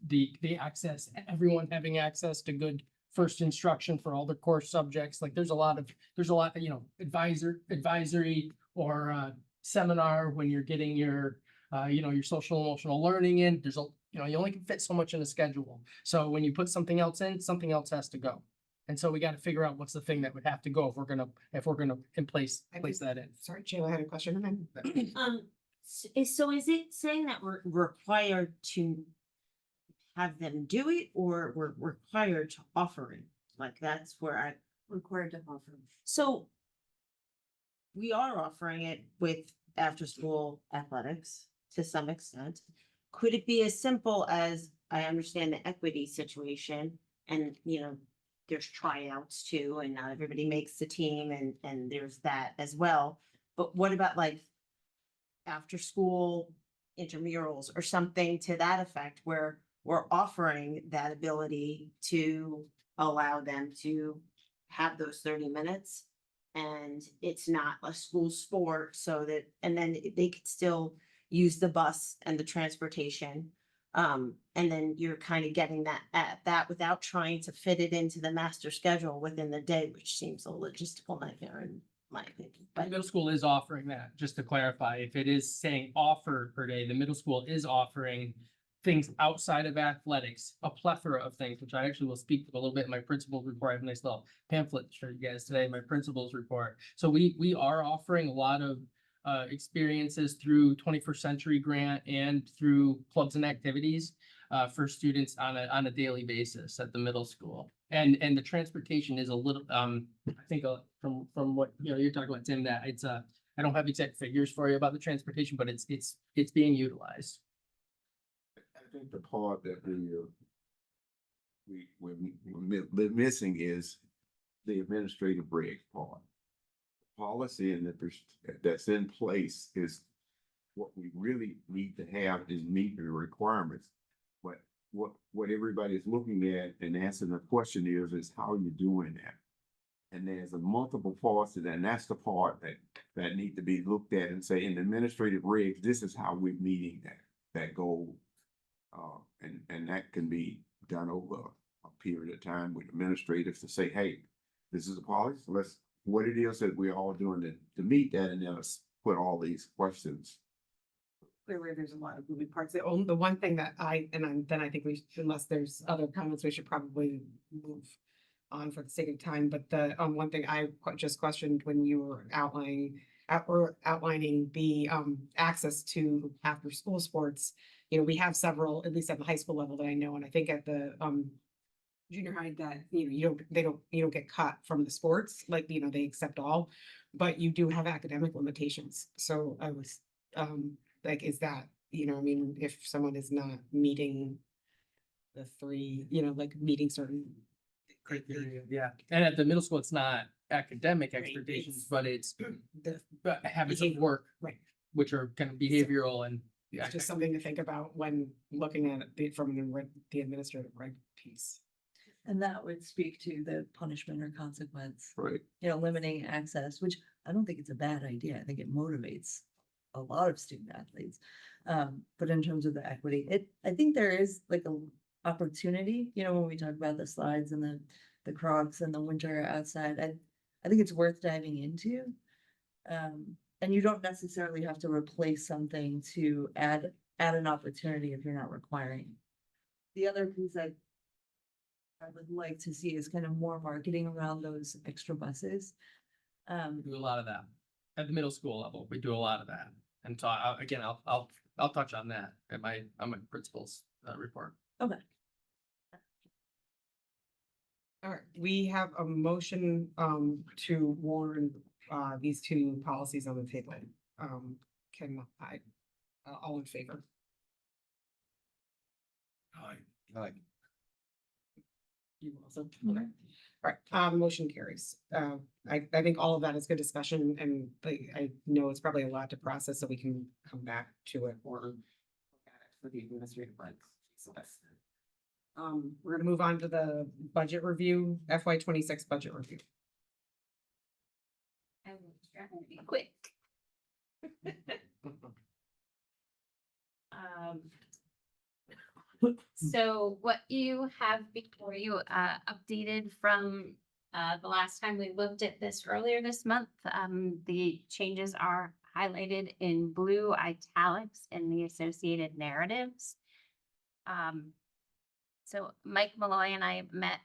the access, everyone having access to good first instruction for all the core subjects. Like there's a lot, you know, advisory or seminar when you're getting your, you know, your social emotional learning in. There's you know, you only can fit so much in a schedule. So when you put something else in, something else has to go. And so we got to figure out what's the thing that would have to go if we're gonna place that in.
Sorry, Jayla had a question and then.
So is it saying that we're required to have them do it, or we're required to offer it? Like, that's where I,
Required to offer.
so we are offering it with after-school athletics to some extent. Could it be as simple as, I understand the equity situation and, you know, there's tryouts too, and not everybody makes the team and there's that as well. But what about like after-school intramurals or something to that effect where we're offering that ability to allow them to have those 30 minutes? And it's not a school sport, so that, and then they could still use the bus and the transportation. And then you're kind of getting that at that without trying to fit it into the master schedule within the day, which seems a logistical nightmare in my opinion.
The
But
middle school is offering that, just to clarify, if it is saying offer per day, the middle school is offering things outside of athletics, a plethora of things, which I actually will speak to a little bit in my principal's report. I have a nice little pamphlet to show you guys today, my principal's report. So we are offering a lot of experiences through 21st Century Grant and through clubs and activities for students on a daily basis at the middle school. And the transportation is a little, I think from what, you know, you're talking about, Tim, that it's I don't have exact figures for you about the transportation, but it's being utilized.
I think the part that we're missing is the administrative reg part. Policy and that's in place is what we really need to have is meet the requirements. But what everybody's looking at and answering the question is how you're doing that. And there's a multiple parts to that, and that's the part that need to be looked at and say in the administrative regs, this is how we're meeting that goal. And that can be done over a period of time with administrators to say, hey, this is a policy, what it is that we're all doing to meet that, and then let's put all these questions.
Clearly, there's a lot of moving parts. The one thing that I think we should, unless there's other comments, we should probably move on for the sake of time. But the one thing I just questioned when you were outlining the access to after school sports, you know, we have several, at least at the high school level that I know, and I think at the junior high that, you know, you don't get cut from the sports, like, you know, they accept all, but you do have academic limitations. So I was like, is that, you know, I mean, if someone is not meeting the three, you know, like meeting certain
Criteria, yeah. And at the middle school, it's not academic
Right,
expectations,
it's
but it's
the
habits of
behavior,
work,
right.
which are kind of behavioral and.
It's just something to think about when looking at it from the administrative reg piece.
And that would speak to the punishment or consequence,
Right.
you know, limiting access, which I don't think it's a bad idea. I think it motivates a lot of student athletes. But in terms of the equity, I think there is like a opportunity, you know, when we talk about the slides and the Crocs and the winter outside, I think it's worth diving into. And you don't necessarily have to replace something to add an opportunity if you're not requiring. The other piece I would like to see is kind of more marketing around those extra buses.
We do a lot of that at the middle school level. We do a lot of that. And so again, I'll touch on that on my principal's report.
Okay.
All right, we have a motion to warn these two policies on the table. Can I, all in favor?
Aye.
You also, okay. All right, motion carries. I think all of that is good discussion, and I know it's probably a lot to process, so we can come back to it or look at it for the administrative rights. We're gonna move on to the budget review, FY 26 budget review.
I will try to be quick. Um, So what you have before you, updated from, the last time we looked at this earlier this month, the changes are highlighted in blue italics in the associated narratives. So Mike Malloy and I met,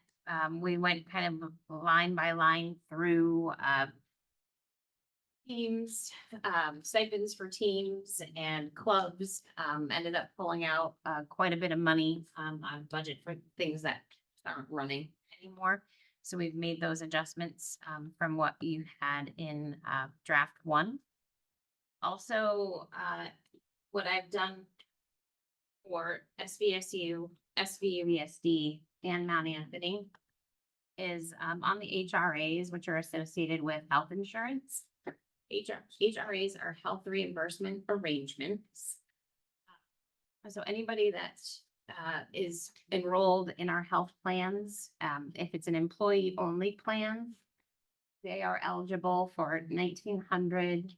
we went kind of line by line through, teams, stipends for teams and clubs, ended up pulling out, quite a bit of money, on budget for things that aren't running anymore. So we've made those adjustments, from what you had in, draft one. Also, what I've done for SVSU, SVUESD, and Mount Anthony is, on the HRAs, which are associated with health insurance. HRAs are health reimbursement arrangements. So anybody that is enrolled in our health plans, if it's an employee-only plan, they are eligible for 1,900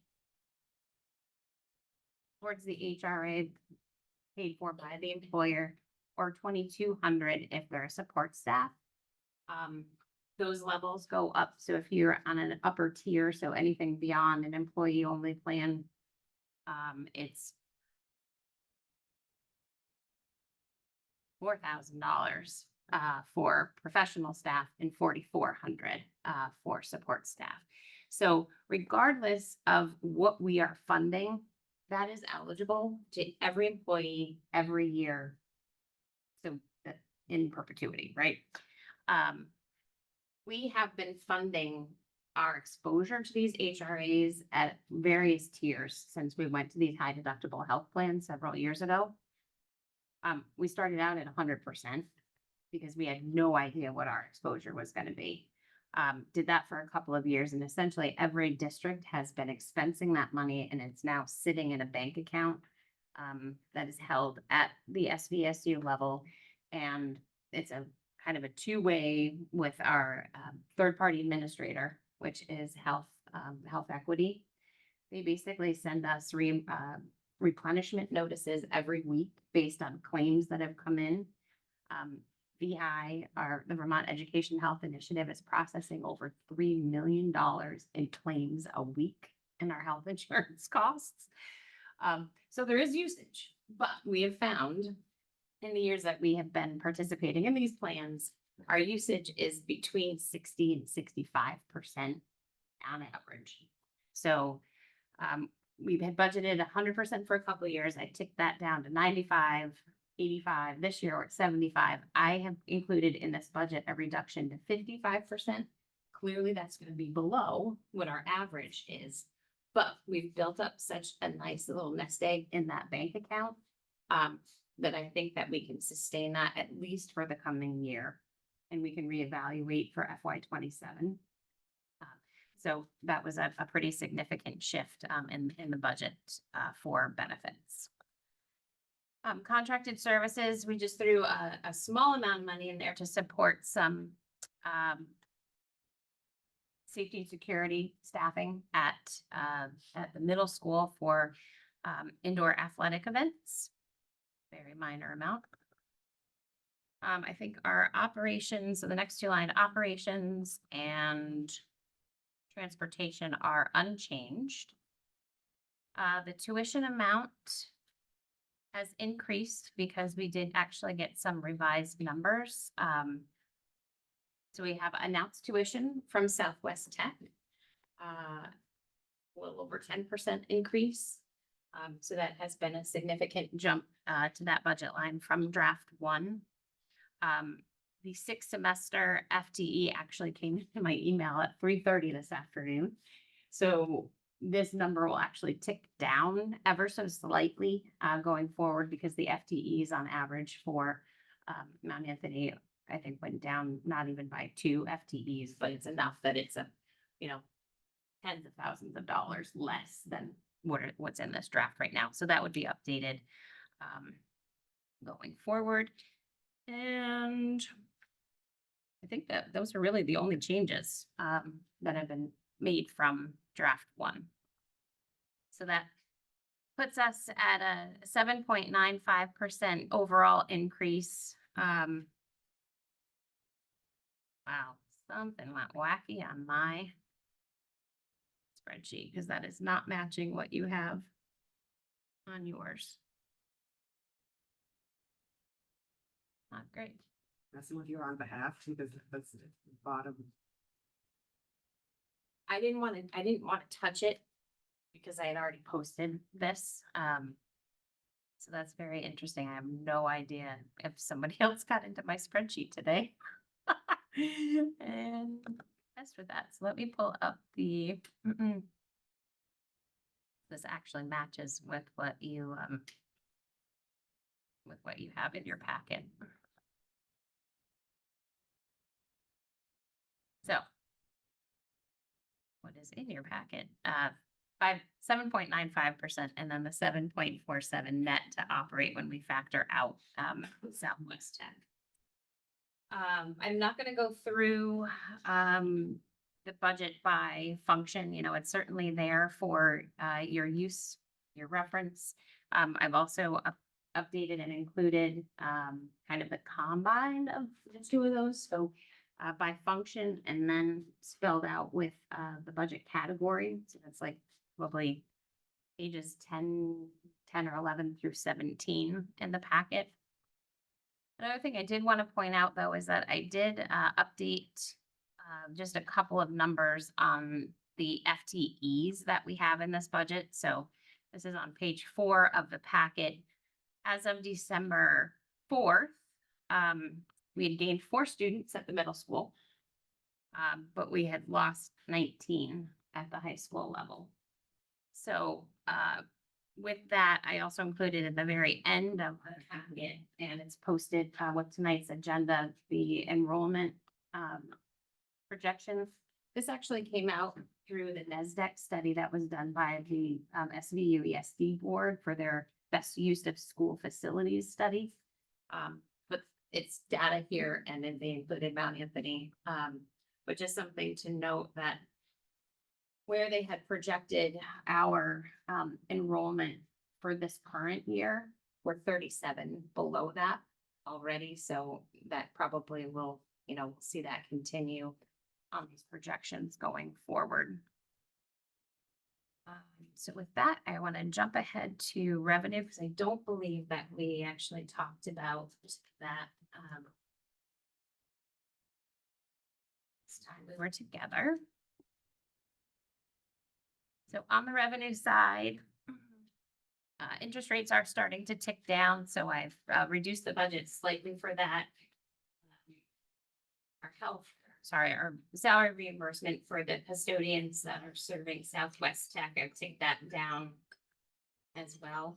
towards the HRA paid for by the employer, or 2,200 if they're a support staff. Those levels go up. So if you're on an upper tier, so anything beyond an employee only plan, it's $4,000 for professional staff and 4,400 for support staff. So regardless of what we are funding, that is eligible to every employee every year. So in perpetuity, right? We have been funding our exposure to these HRAs at various tiers since we went to these high deductible health plans several years ago. We started out at 100% because we had no idea what our exposure was going to be. Did that for a couple of years, and essentially every district has been expensing that money, and it's now sitting in a bank account that is held at the SVSU level, and it's a kind of a two-way with our third-party administrator, which is Health Equity. They basically send us replenishment notices every week based on claims that have come in. VI, the Vermont Education Health Initiative, is processing over $3 million in claims a week in our health insurance costs. So there is usage, but we have found in the years that we have been participating in these plans, our usage is between 60 and 65% on average. So we had budgeted 100% for a couple of years. I ticked that down to 95, 85. This year we're at 75. I have included in this budget a reduction to 55%. Clearly that's going to be below what our average is, but we've built up such a nice little nest egg in that bank account that I think that we can sustain that at least for the coming year, and we can reevaluate for FY 27. So that was a pretty significant shift in the budget for benefits. Contracted services, we just threw a small amount of money in there to support some safety and security staffing at the middle school for indoor athletic events. Very minor amount. I think our operations, so the next two line, operations and transportation, are unchanged. The tuition amount has increased because we did actually get some revised numbers. So we have announced tuition from Southwest Tech, a little over 10% increase. So that has been a significant jump to that budget line from draft one. The 6th semester FTE actually came into my email at 3:30 this afternoon. So this number will actually tick down ever so slightly going forward, because the FTEs on average for Mount Anthony, I think, went down not even by 2 FTEs, but it's enough that it's tens of thousands of dollars less than what's in this draft right now. So that would be updated going forward. And I think that those are really the only changes that have been made from draft one. So that puts us at a 7.95% overall increase. Wow, something went wacky on my spreadsheet because that is not matching what you have on yours. Not great.
That's what you're on behalf, because that's the bottom.
I didn't want to touch it because I had already posted this. So that's very interesting. I have no idea if somebody else got into my spreadsheet today. And messed with that. So let me pull up the, this actually matches with what you have in your packet. So what is in your packet? 7.95%, and then the 7.47 net to operate when we factor out Southwest Tech. I'm not gonna go through the budget by function. You know, it's certainly there for your use, your reference. I've also updated and included kind of the combine of the two of those. So by function, and then spelled out with the budget category. So that's like probably pages 10 or 11 through 17 in the packet. Another thing I did want to point out, though, is that I did update just a couple of numbers on the FTEs that we have in this budget. So this is on page 4 of the packet. As of December 4th, we had gained 4 students at the middle school, but we had lost 19 at the high school level. So with that, I also included at the very end of the packet, and it's posted with tonight's agenda, the enrollment projections. This actually came out through the NESDEC study that was done by the SVU ESD board for their best use of school facilities study. But it's data here, and then they included Mount Anthony, but just something to note that where they had projected our enrollment for this current year, we're 37 below that already. So that probably will, you know, see that continue on these projections going forward. So with that, I want to jump ahead to revenue because I don't believe that we actually talked about that this time we were together. So on the revenue side, interest rates are starting to tick down, so I've reduced the budget slightly for that. Our salary reimbursement for the custodians that are serving Southwest Tech, I've taken that down as well.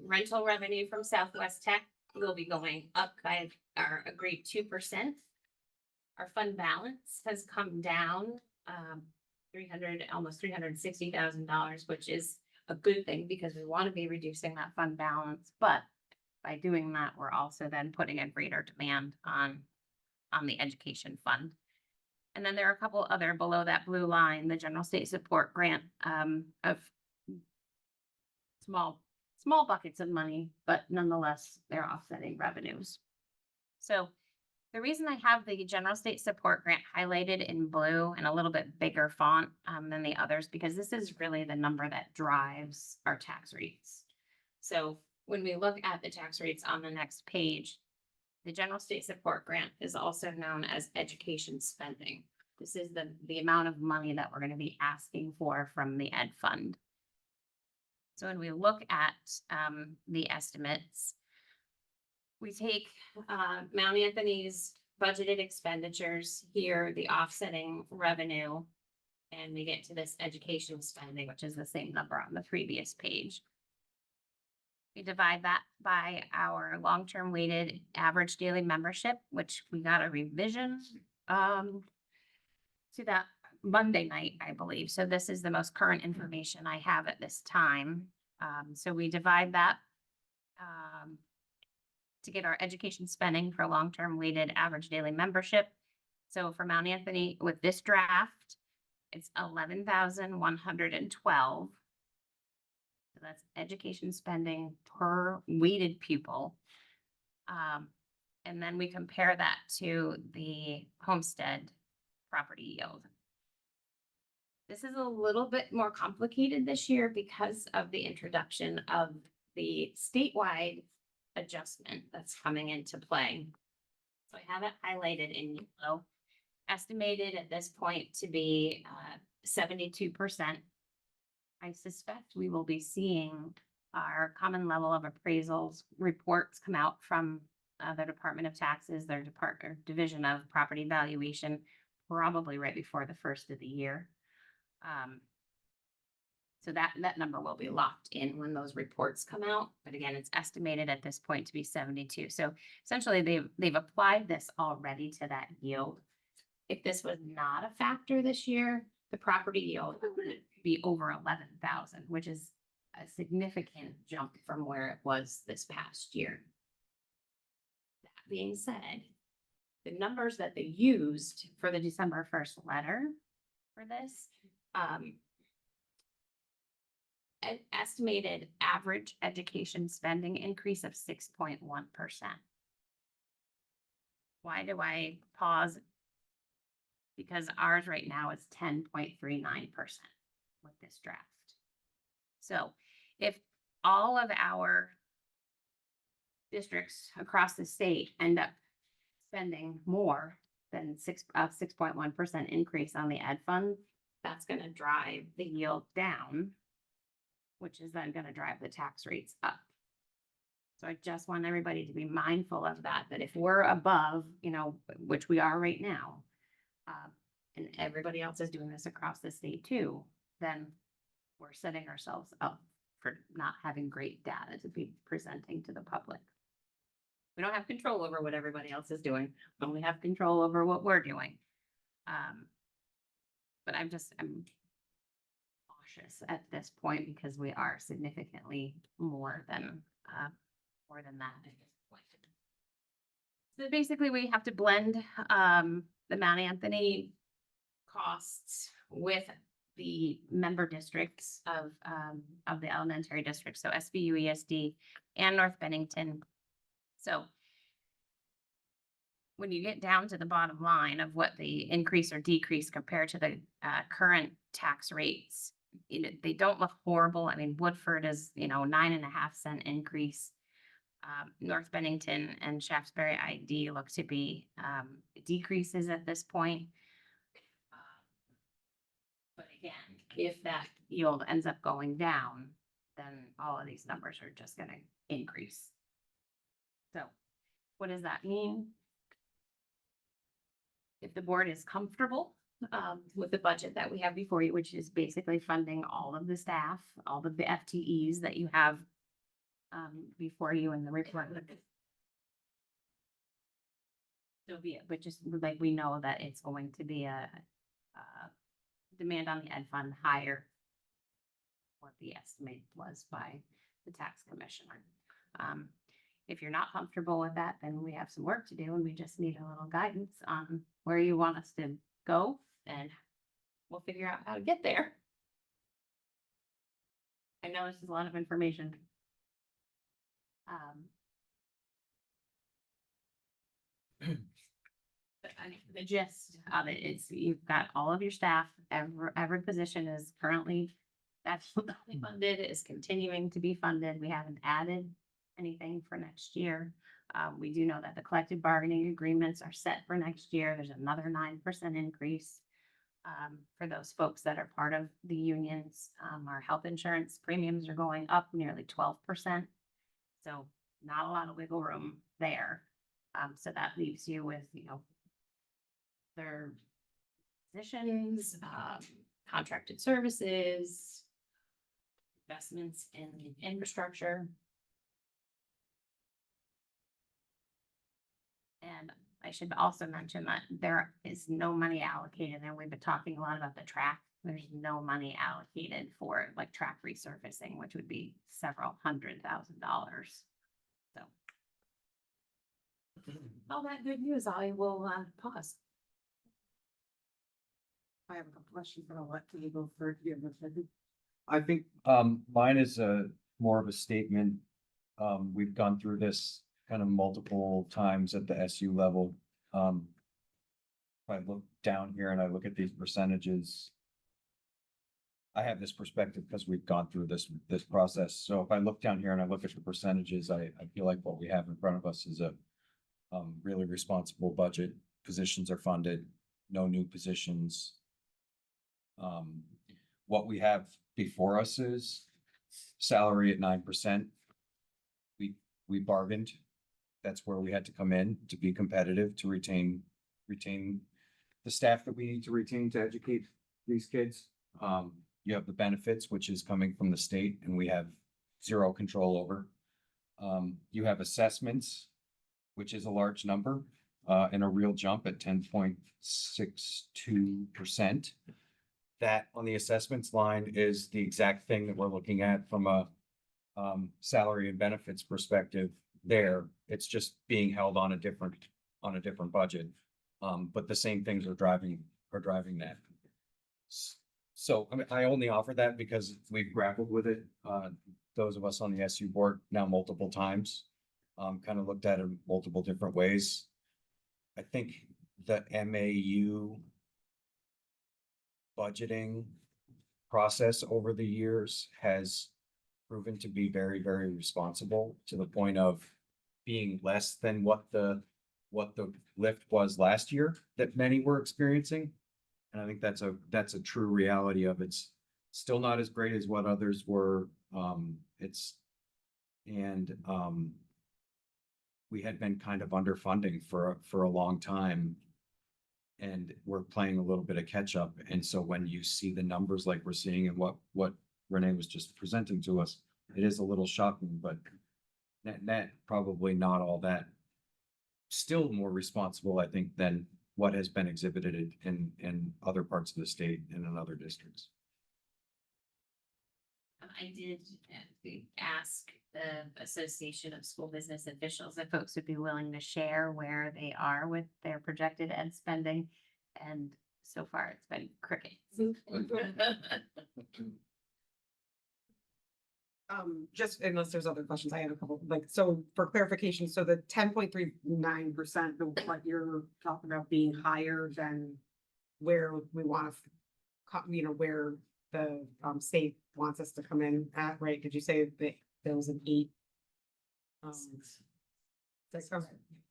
Rental revenue from Southwest Tech will be going up by our agreed 2%. Our fund balance has come down almost $360,000, which is a good thing because we want to be reducing that fund balance. But by doing that, we're also then putting a greater demand on the education fund. And then there are a couple other below that blue line, the general state support grant of small buckets of money, but nonetheless, they're offsetting revenues. So the reason I have the general state support grant highlighted in blue and a little bit bigger font than the others, because this is really the number that drives our tax rates. So when we look at the tax rates on the next page, the general state support grant is also known as education spending. This is the amount of money that we're going to be asking for from the ed fund. So when we look at the estimates, we take Mount Anthony's budgeted expenditures here, the offsetting revenue, and we get to this education spending, which is the same number on the previous page. We divide that by our long-term weighted average daily membership, which we got a revision to that Monday night, I believe. So this is the most current information I have at this time. So we divide that to get our education spending for long-term weighted average daily membership. So for Mount Anthony, with this draft, it's 11,112. So that's education spending per weighted pupil. And then we compare that to the homestead property yield. This is a little bit more complicated this year because of the introduction of the statewide adjustment that's coming into play. So I have it highlighted in yellow, estimated at this point to be 72%. I suspect we will be seeing our common level of appraisals reports come out from the Department of Taxes, their Division of Property Valuation, probably right before the first of the year. So that number will be locked in when those reports come out. But again, it's estimated at this point to be 72. So essentially they've applied this already to that yield. If this was not a factor this year, the property yield would be over 11,000, which is a significant jump from where it was this past year. That being said, the numbers that they used for the December 1st letter for this, an estimated average education spending increase of 6.1%. Why do I pause? Because ours right now is 10.39% with this draft. So if all of our districts across the state end up spending more than 6.1% increase on the ed fund, that's going to drive the yield down, which is then going to drive the tax rates up. So I just want everybody to be mindful of that, that if we're above, which we are right now, and everybody else is doing this across the state too, then we're setting ourselves up for not having great data to be presenting to the public. We don't have control over what everybody else is doing, but we have control over what we're doing. But I'm cautious at this point because we are significantly more than that at this point. So basically we have to blend the Mount Anthony costs with the member districts of the elementary districts, so SVU, ESD, and North Bennington. So when you get down to the bottom line of what the increase or decrease compared to the current tax rates, they don't look horrible. I mean, Woodford is, 9.5 cent increase. North Bennington and Shaftesbury ID look to be decreases at this point. But again, if that yield ends up going down, then all of these numbers are just going to increase. So what does that mean? If the board is comfortable with the budget that we have before you, which is basically funding all of the staff, all of the FTEs that you have before you in the report. So be it, but just like we know that it's going to be a demand on the ed fund higher what the estimate was by the tax commissioner. If you're not comfortable with that, then we have some work to do and we just need a little guidance on where you want us to go and we'll figure out how to get there. I know this is a lot of information. But the gist of it is you've got all of your staff, every position is currently absolutely funded, is continuing to be funded. We haven't added anything for next year. We do know that the collective bargaining agreements are set for next year. There's another 9% increase for those folks that are part of the unions. Our health insurance premiums are going up nearly 12%. So not a lot of wiggle room there. So that leaves you with, their positions, contracted services, investments in infrastructure. And I should also mention that there is no money allocated, and we've been talking a lot about the track. There's no money allocated for like track resurfacing, which would be several $100,000. So all that good news, I will pause.
I have a couple questions, but I'll let you go first. You have a second?
I think, mine is more of a statement. We've gone through this kind of multiple times at the SU level. If I look down here and I look at these percentages, I have this perspective because we've gone through this process. So if I look down here and I look at the percentages, I feel like what we have in front of us is a really responsible budget. Positions are funded, no new positions. What we have before us is salary at 9%. We bargained. That's where we had to come in to be competitive, to retain the staff that we need to retain to educate these kids. You have the benefits, which is coming from the state, and we have zero control over. You have assessments, which is a large number, and a real jump at 10.62%. That on the assessments line is the exact thing that we're looking at from a salary and benefits perspective there. It's just being held on a different budget. But the same things are driving that. So, I mean, I only offer that because we've grappled with it, those of us on the SU board now multiple times, kind of looked at it in multiple different ways. I think the MAU budgeting process over the years has proven to be very, very responsible, to the point of being less than what the lift was last year that many were experiencing. And I think that's a true reality of it's still not as great as what others were. We had been kind of underfunding for a long time. And we're playing a little bit of catch up. And so when you see the numbers like we're seeing and what Renee was just presenting to us, it is a little shocking, but net probably not all that. Still more responsible, I think, than what has been exhibited in other parts of the state and in other districts.
I did ask the Association of School Business Officials if folks would be willing to share where they are with their projected ed spending. And so far it's been crickets.
Just unless there's other questions, I have a couple, like, so for clarification, so the 10.39%, what you're talking about being higher than where we want to, where the state wants us to come in at, right? Did you say that there was an 8? Okay.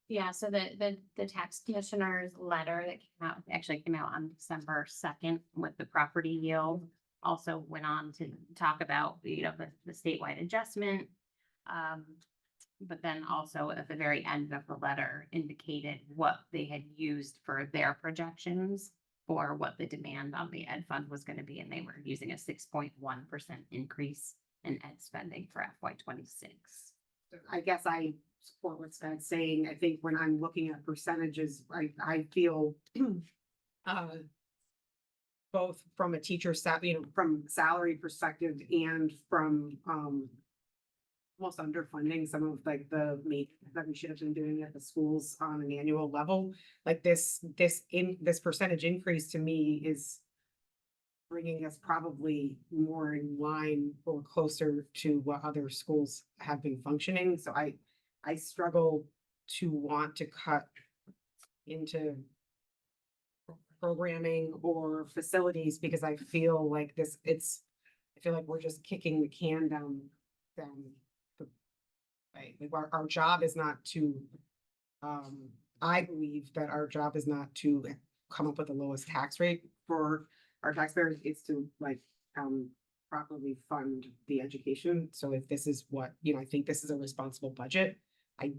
Yeah, so the tax commissioner's letter that actually came out on December 2nd with the property yield also went on to talk about, the statewide adjustment. But then also at the very end of the letter indicated what they had used for their projections for what the demand on the ed fund was going to be. And they were using a 6.1% increase in ed spending for FY26.
I guess I support what Scott's saying. I think when I'm looking at percentages, I feel both from a teacher from salary perspective and from almost underfunding some of like the that we should have been doing at the schools on an annual level. Like this percentage increase to me is bringing us probably more in line or closer to what other schools have been functioning. So I struggle to want to cut into programming or facilities because I feel like I feel like we're just kicking the can down the right. Like our job is not to, I believe that our job is not to come up with the lowest tax rate for our taxpayers. It's to properly fund the education. So if this is what, I think this is a responsible budget. I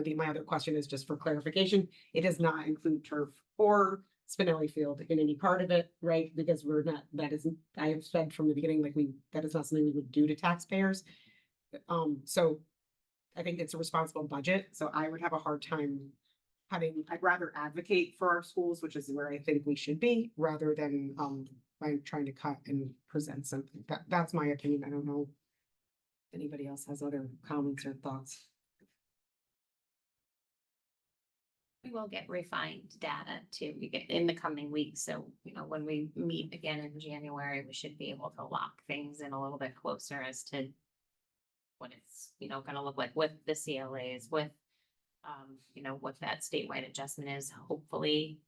think my other question is just for clarification. It does not include turf or Spinelli Field in any part of it, right? Because I have said from the beginning, like that is not something we would do to taxpayers. So I think it's a responsible budget. So I would have a hard time I'd rather advocate for our schools, which is where I think we should be, rather than by trying to cut and present something. That's my opinion. I don't know if anybody else has other comments or thoughts.
We will get refined data too, we get in the coming weeks, so, when we meet again in January, we should be able to lock things in a little bit closer as to what it's, gonna look like with the CLAs, with, what that statewide adjustment is, hopefully.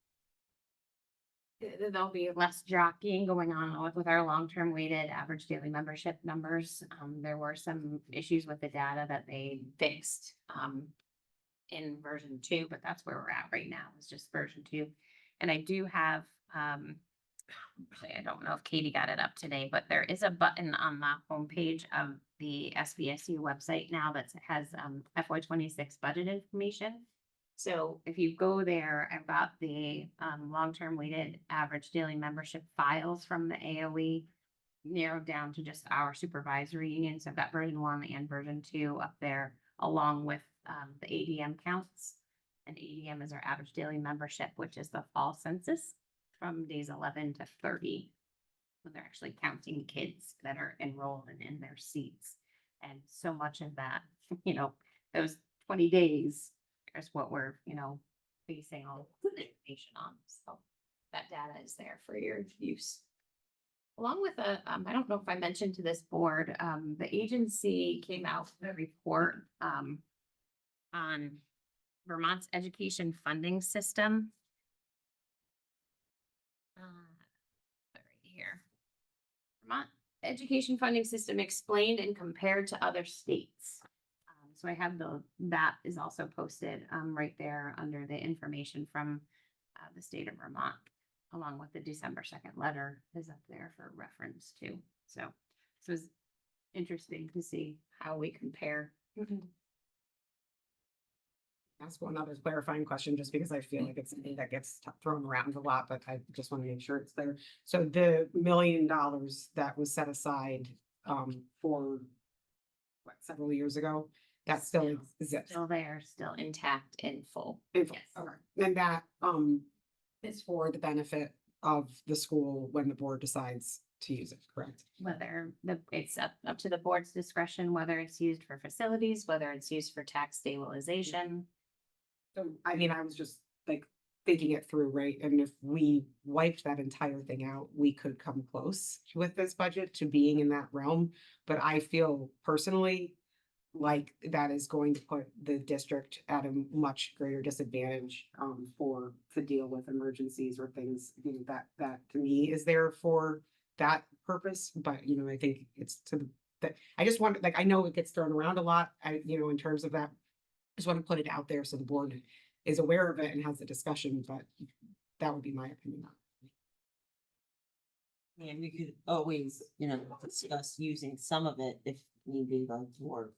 There'll be less jockeying going on with our long-term weighted average daily membership numbers. There were some issues with the data that they fixed, in version 2, but that's where we're at right now, is just version 2. And I do have, actually, I don't know if Katie got it up today, but there is a button on the homepage of the SBSU website now that has FY26 budget information. So if you go there, I've got the long-term weighted average daily membership files from the AOE narrowed down to just our supervisory union. So I've got version 1 and version 2 up there, along with the ADM counts. And ADM is our average daily membership, which is the fall census from days 11 to 30. When they're actually counting kids that are enrolled and in their seats. And so much of that, those 20 days is what we're, basing all the information on. So that data is there for your use. Along with I don't know if I mentioned to this board, the agency came out with a report on Vermont's education funding system. Right here. Vermont education funding system explained and compared to other states. So I have that is also posted right there under the information from the state of Vermont, along with the December 2nd letter is up there for reference too. So it's interesting to see how we compare.
Ask one other clarifying question, just because I feel like it's something that gets thrown around a lot, but I just want to make sure it's there. So the $1 million that was set aside for several years ago, that still exists.
Still there, still intact in full.
In full,
Yes.
okay. And that is for the benefit of the school when the board decides to use it, correct?
Whether it's up to the board's discretion, whether it's used for facilities, whether it's used for tax stabilization.
So, I mean, I was just like thinking it through, right? And if we wiped that entire thing out, we could come close with this budget to being in that realm. But I feel personally like that is going to put the district at a much greater disadvantage to deal with emergencies or things, that to me is there for that purpose. But, I think it's I just want, like, I know it gets thrown around a lot, in terms of that. Just want to put it out there so the board is aware of it and has a discussion, but that would be my opinion on it.
And we could always, discuss using some of it if need be, like, or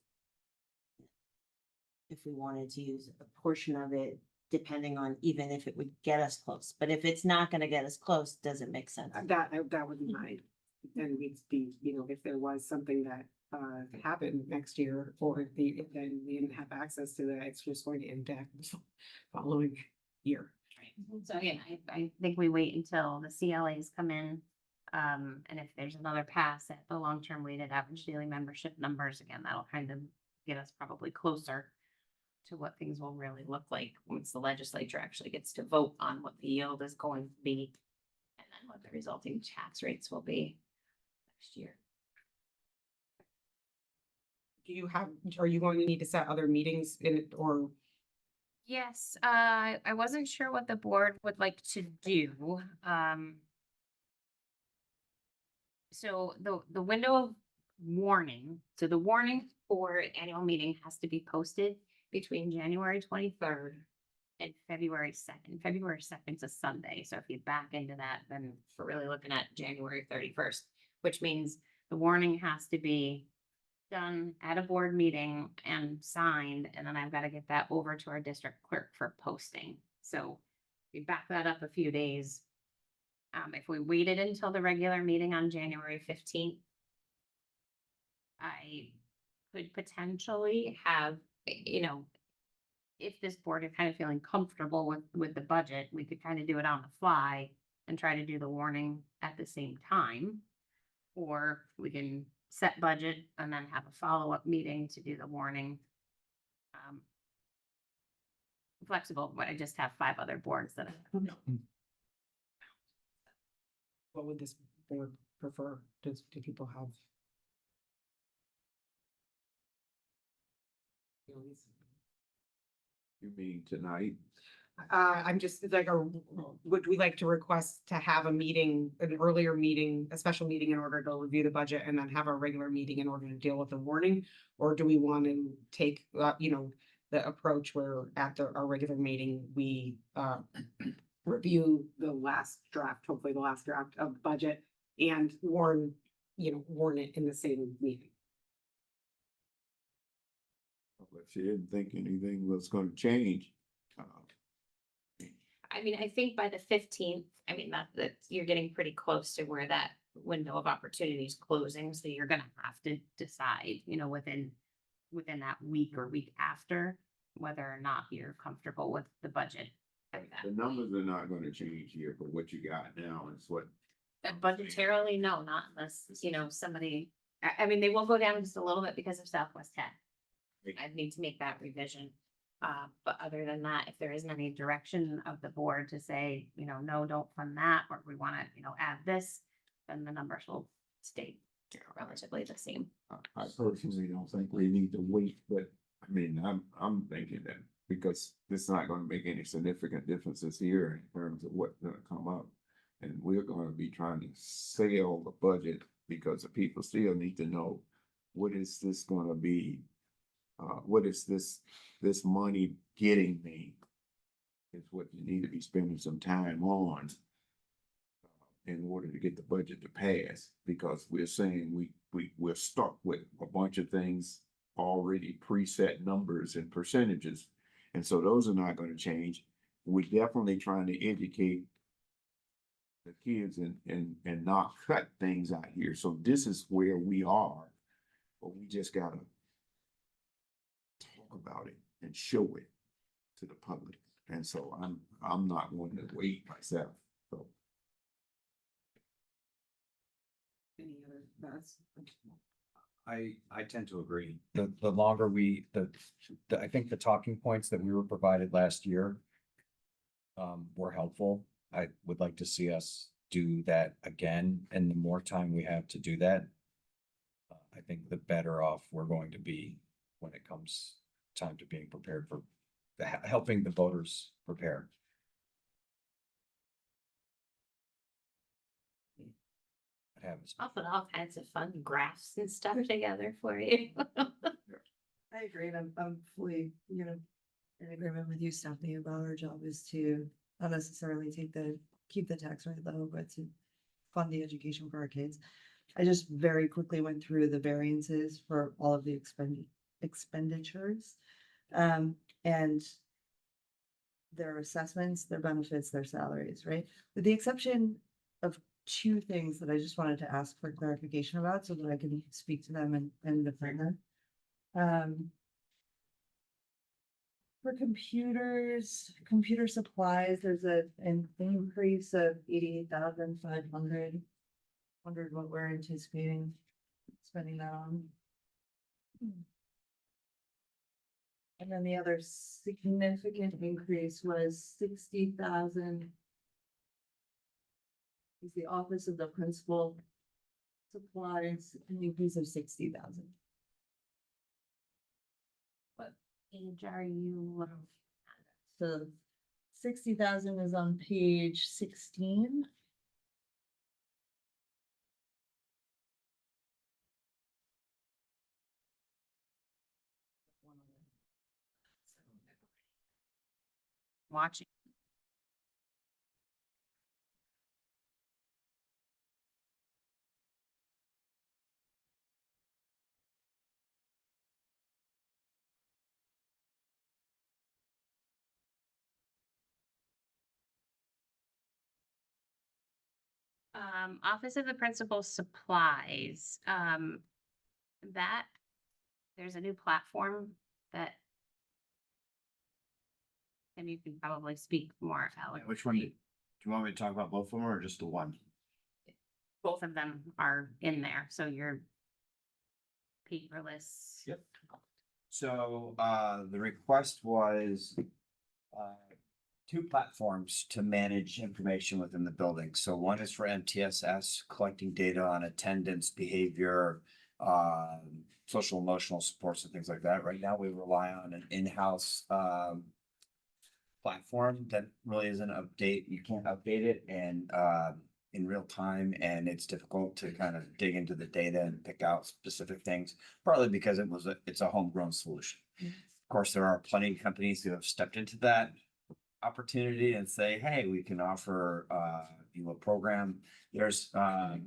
if we wanted to use a portion of it, depending on even if it would get us close. But if it's not gonna get us close, doesn't make sense.
That would be mine. And we'd be, if there was something that happened next year, or if then we didn't have access to that, it's just going to impact the following year.
So again, I think we wait until the CLAs come in. And if there's another pass at the long-term weighted average daily membership numbers, again, that'll kind of get us probably closer to what things will really look like once the legislature actually gets to vote on what the yield is going to be. And then what the resulting tax rates will be next year.
Are you going to need to set other meetings in it, or?
Yes, I wasn't sure what the board would like to do. So the window of warning, so the warning for annual meeting has to be posted between January 23rd and February 2nd. February 2nd is a Sunday, so if you back into that, then we're really looking at January 31st, which means the warning has to be done at a board meeting and signed, and then I've got to get that over to our district clerk for posting. So we back that up a few days. If we waited until the regular meeting on January 15th, I could potentially have, if this board is kind of feeling comfortable with the budget, we could kind of do it on the fly and try to do the warning at the same time. Or we can set budget and then have a follow-up meeting to do the warning. flexible, but I just have 5 other boards that
What would this board prefer? Do people have? feelings?
You mean tonight?
I'm just like, would we like to request to have a meeting, an earlier meeting, a special meeting in order to review the budget and then have a regular meeting in order to deal with the warning? Or do we want to take, the approach where at our regular meeting, we, review the last draft, hopefully the last draft of budget and warn it in the same meeting?
But she didn't think anything was gonna change.
I mean, I think by the 15th, I mean, that you're getting pretty close to where that window of opportunity is closing, so you're gonna have to decide, within that week or week after, whether or not you're comfortable with the budget.
The numbers are not gonna change here, but what you got now is what.
Budgetarily, no, not unless, somebody, I mean, they will go down just a little bit because of Southwest Tech. I need to make that revision. But other than that, if there isn't any direction of the board to say, no, don't fund that, or we want to, add this, then the numbers will stay relatively the same.
I personally don't think we need to wait, but I mean, I'm thinking that because it's not gonna make any significant differences here in terms of what's gonna come up. And we're gonna be trying to sell the budget because the people still need to know what is this gonna be? What is this money getting me? Is what you need to be spending some time on in order to get the budget to pass, because we're saying we're stuck with a bunch of things already preset numbers and percentages. And so those are not gonna change. We're definitely trying to educate the kids and not cut things out here. So this is where we are, but we just gotta talk about it and show it to the public. And so I'm not one to wait myself, so.
Any other thoughts?
I tend to agree. The longer I think the talking points that we were provided last year were helpful. I would like to see us do that again, and the more time we have to do that, I think the better off we're going to be when it comes time to being prepared for helping the voters prepare.
I'll put all kinds of fun graphs and stuff together for you.
I agree, and I'm fully, in agreement with you, Stephanie, about our job is to not necessarily keep the tax rate low, but to fund the education for our kids. I just very quickly went through the variances for all of the expenditures. And their assessments, their benefits, their salaries, right? With the exception of 2 things that I just wanted to ask for clarification about so that I can speak to them and defend them. For computer supplies, there's an increase of 88,500. Wondered what we're anticipating spending that on. And then the other significant increase was 60,000. Is the office of the principal supplies, an increase of 60,000.
What age are you?
So 60,000 is on page 16.
Watching. Office of the Principal supplies, that, there's a new platform that. And you can probably speak more eloquently.
Which one? Do you want me to talk about both of them or just the one?
Both of them are in there, so you're paperless.
Yep. So, the request was two platforms to manage information within the building. So one is for MTSS, collecting data on attendance, behavior, social emotional supports and things like that. Right now, we rely on an in-house platform that really isn't update. You can't update it and in real time, and it's difficult to kind of dig into the data and pick out specific things, partly because it's a homegrown solution. Of course, there are plenty of companies who have stepped into that opportunity and say, hey, we can offer you a program. There's the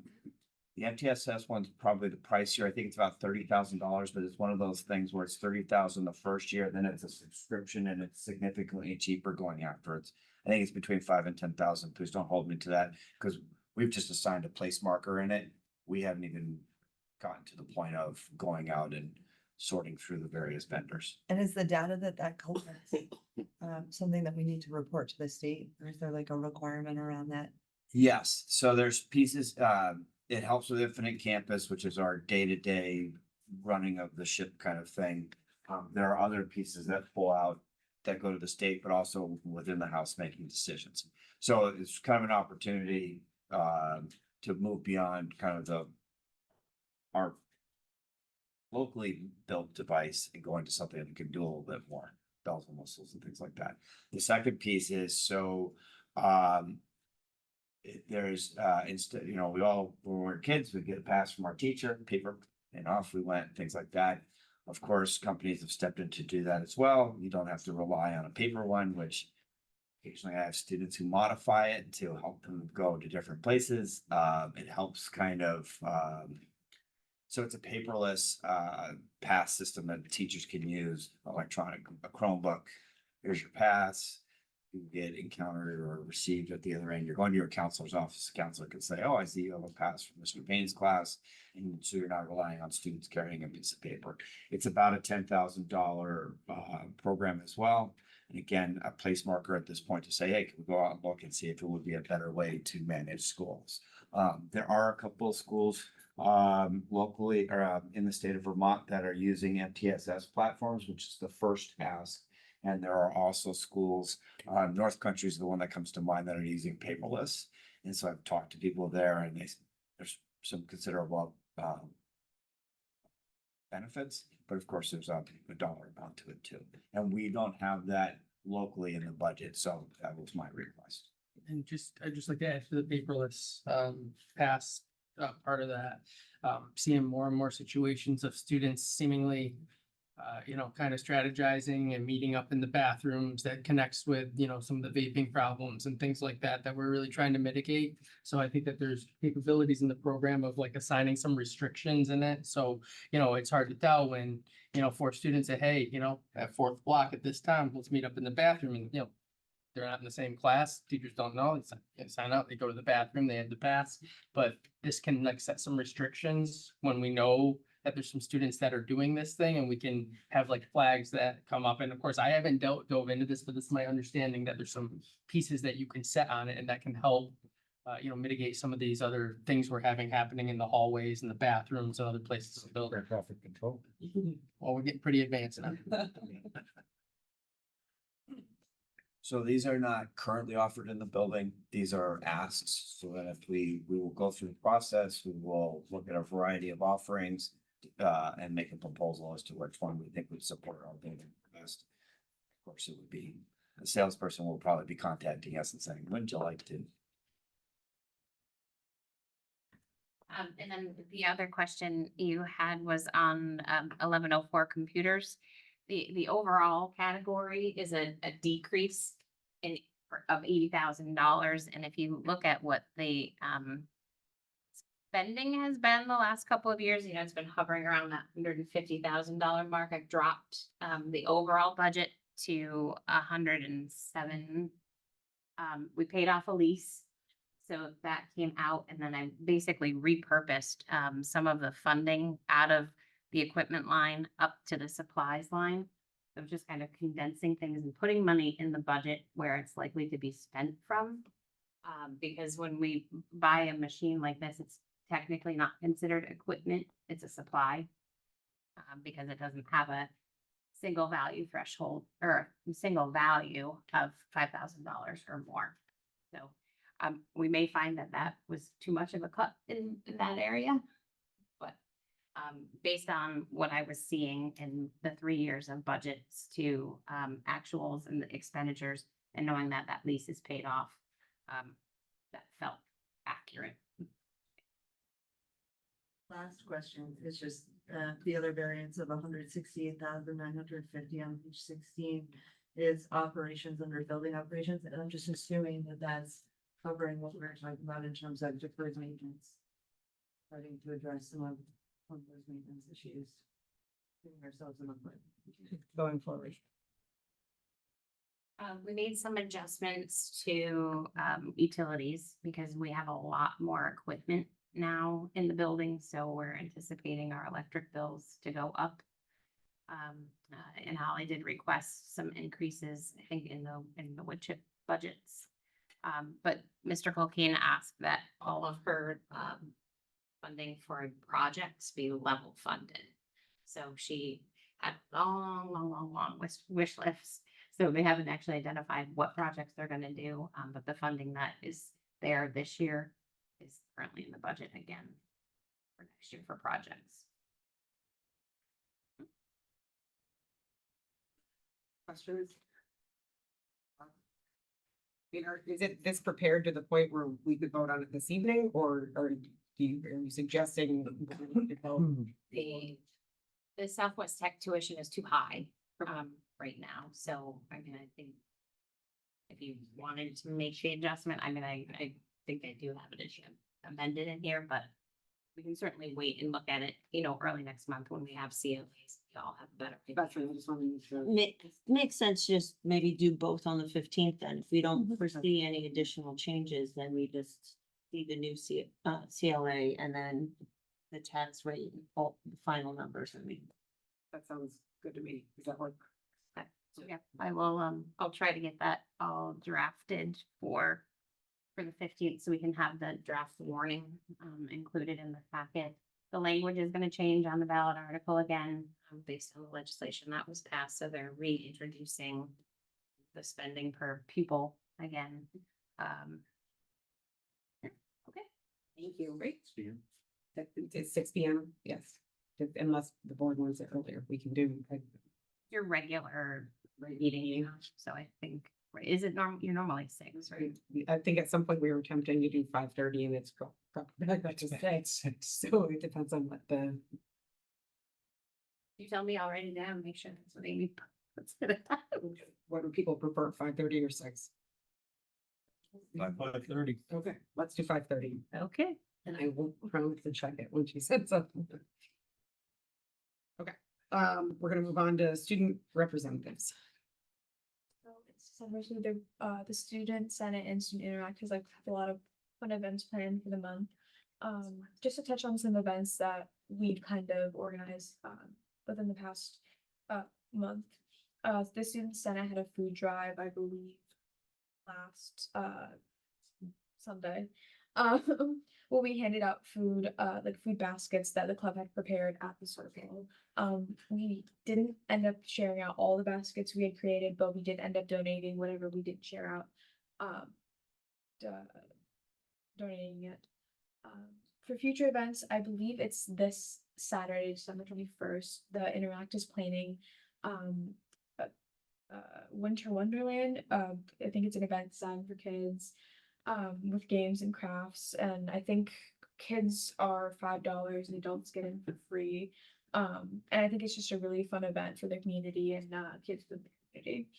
MTSS one's probably the pricier. I think it's about $30,000, but it's one of those things where it's 30,000 the first year, then it's a subscription and it's significantly cheaper going afterwards. I think it's between 5,000 and 10,000. Please don't hold me to that because we've just assigned a place marker in it. We haven't even gotten to the point of going out and sorting through the various vendors.
And is the data that collects something that we need to report to the state, or is there like a requirement around that?
Yes, so there's pieces, it helps with Infinite Campus, which is our day-to-day running of the ship kind of thing. There are other pieces that pull out that go to the state, but also within the house making decisions. So it's kind of an opportunity to move beyond kind of our locally built device and go into something that can do a little bit more bells and whistles and things like that. The second piece is there's instead, when we were kids, we'd get a pass from our teacher, paper, and off we went, things like that. Of course, companies have stepped in to do that as well. You don't have to rely on a paper one, which occasionally I have students who modify it to help them go to different places. It helps kind of, so it's a paperless pass system that teachers can use, electronic, a Chromebook. Here's your pass. You get encountered or received at the other end. You're going to your counselor's office. The counselor can say, oh, I see you have a pass from Mr. Payne's class. And so you're not relying on students carrying a piece of paper. It's about a $10,000 program as well. And again, a place marker at this point to say, hey, can we go out and look and see if it would be a better way to manage schools? There are a couple of schools locally or in the state of Vermont that are using MTSS platforms, which is the first ask. And there are also schools, North Country is the one that comes to mind, that are using paperless. And so I've talked to people there and there's some considerable benefits, but of course there's a dollar amount to it too. And we don't have that locally in the budget, so that was my request.
And I'd just like to add to the paperless pass part of that. Seeing more and more situations of students seemingly kind of strategizing and meeting up in the bathrooms that connects with, some of the vaping problems and things like that we're really trying to mitigate. So I think that there's capabilities in the program of like assigning some restrictions in it. So, it's hard to tell when, 4 students say, hey, at 4th block at this time, let's meet up in the bathroom, and, they're not in the same class. Teachers don't know. They sign up, they go to the bathroom, they had to pass. But this can like set some restrictions when we know that there's some students that are doing this thing, and we can have like flags that come up. And of course, I haven't dove into this, but this is my understanding that there's some pieces that you can set on it and that can help, mitigate some of these other things we're having happening in the hallways and the bathrooms and other places in the building.
Air traffic control.
Well, we're getting pretty advanced now.
So these are not currently offered in the building. These are asks. So that if we will go through the process, we will look at a variety of offerings and make a proposal as to which one we think would support our building best. Of course, it would be, a salesperson will probably be contacting us and saying, wouldn't you like to?
And then the other question you had was on 1104 computers. The overall category is a decrease of $80,000. And if you look at what the spending has been the last couple of years, it's been hovering around that $150,000 mark. I've dropped the overall budget to 107. We paid off a lease, so that came out, and then I basically repurposed some of the funding out of the equipment line up to the supplies line. So just kind of condensing things and putting money in the budget where it's likely to be spent from. Because when we buy a machine like this, it's technically not considered equipment, it's a supply. Because it doesn't have a single value threshold or single value of $5,000 or more. So we may find that that was too much of a cut in that area. But based on what I was seeing in the 3 years of budgets to actuals and the expenditures, and knowing that that lease is paid off, that felt accurate.
Last question is just, the other variance of 168,950 on page 16 is operations under building operations, and I'm just assuming that that's covering what we're talking about in terms of deferred maintenance. Starting to address some of those maintenance issues. Giving ourselves a month going forward.
We made some adjustments to utilities because we have a lot more equipment now in the building, so we're anticipating our electric bills to go up. And Holly did request some increases, I think, in the wood chip budgets. But Mr. Culkeen asked that all of her funding for projects be level funded. So she had long wish lists. So they haven't actually identified what projects they're gonna do, but the funding that is there this year is currently in the budget again for next year for projects.
Questions? Is it this prepared to the point where we could vote on it this evening, or are you suggesting?
The Southwest Tech tuition is too high, right now, so I mean, I think if you wanted to make the adjustment, I mean, I think I do have it amended in here, but we can certainly wait and look at it, early next month when we have COAs, we all have a better.
That's what I just wanted to make sure.
Makes sense, just maybe do both on the 15th, then if we don't foresee any additional changes, then we just see the new CLA and then the tax rate, and all the final numbers,
That sounds good to me. Does that work?
Okay, so yeah, I will, I'll try to get that all drafted for the 15th, so we can have the draft warning, included in the packet. The language is gonna change on the ballot article again, based on the legislation that was passed, so they're reintroducing the spending per pupil again. Okay,
Thank you. Great. It's 6 p.m. Yes. Unless the board wants it earlier, we can do.
your regular meeting, so I think, is it you're normally 6, right?
I think at some point we were attempting to do 5:30 and it's back to 6. So it depends on what the.
You tell me, I'll write it down, make sure that's what Amy puts it at.
What do people prefer, 5:30 or 6?
5:30.
Okay, let's do 5:30.
Okay.
And I will promise to check it when she said something. Okay, we're gonna move on to student representatives.
So it's summer, so the student senate and student interact is like have a lot of fun events planned for the month. Just to touch on some events that we've kind of organized within the past month. The student senate had a food drive, I believe, last Sunday. Where we handed out food, like food baskets that the club had prepared at the circle. We didn't end up sharing out all the baskets we had created, but we did end up donating whatever we didn't share out. Donating it. For future events, I believe it's this Saturday, December 21st. The Interact is planning Winter Wonderland. I think it's an event designed for kids. With games and crafts, and I think kids are $5 and adults get in for free. And I think it's just a really fun event for the community and kids in the community.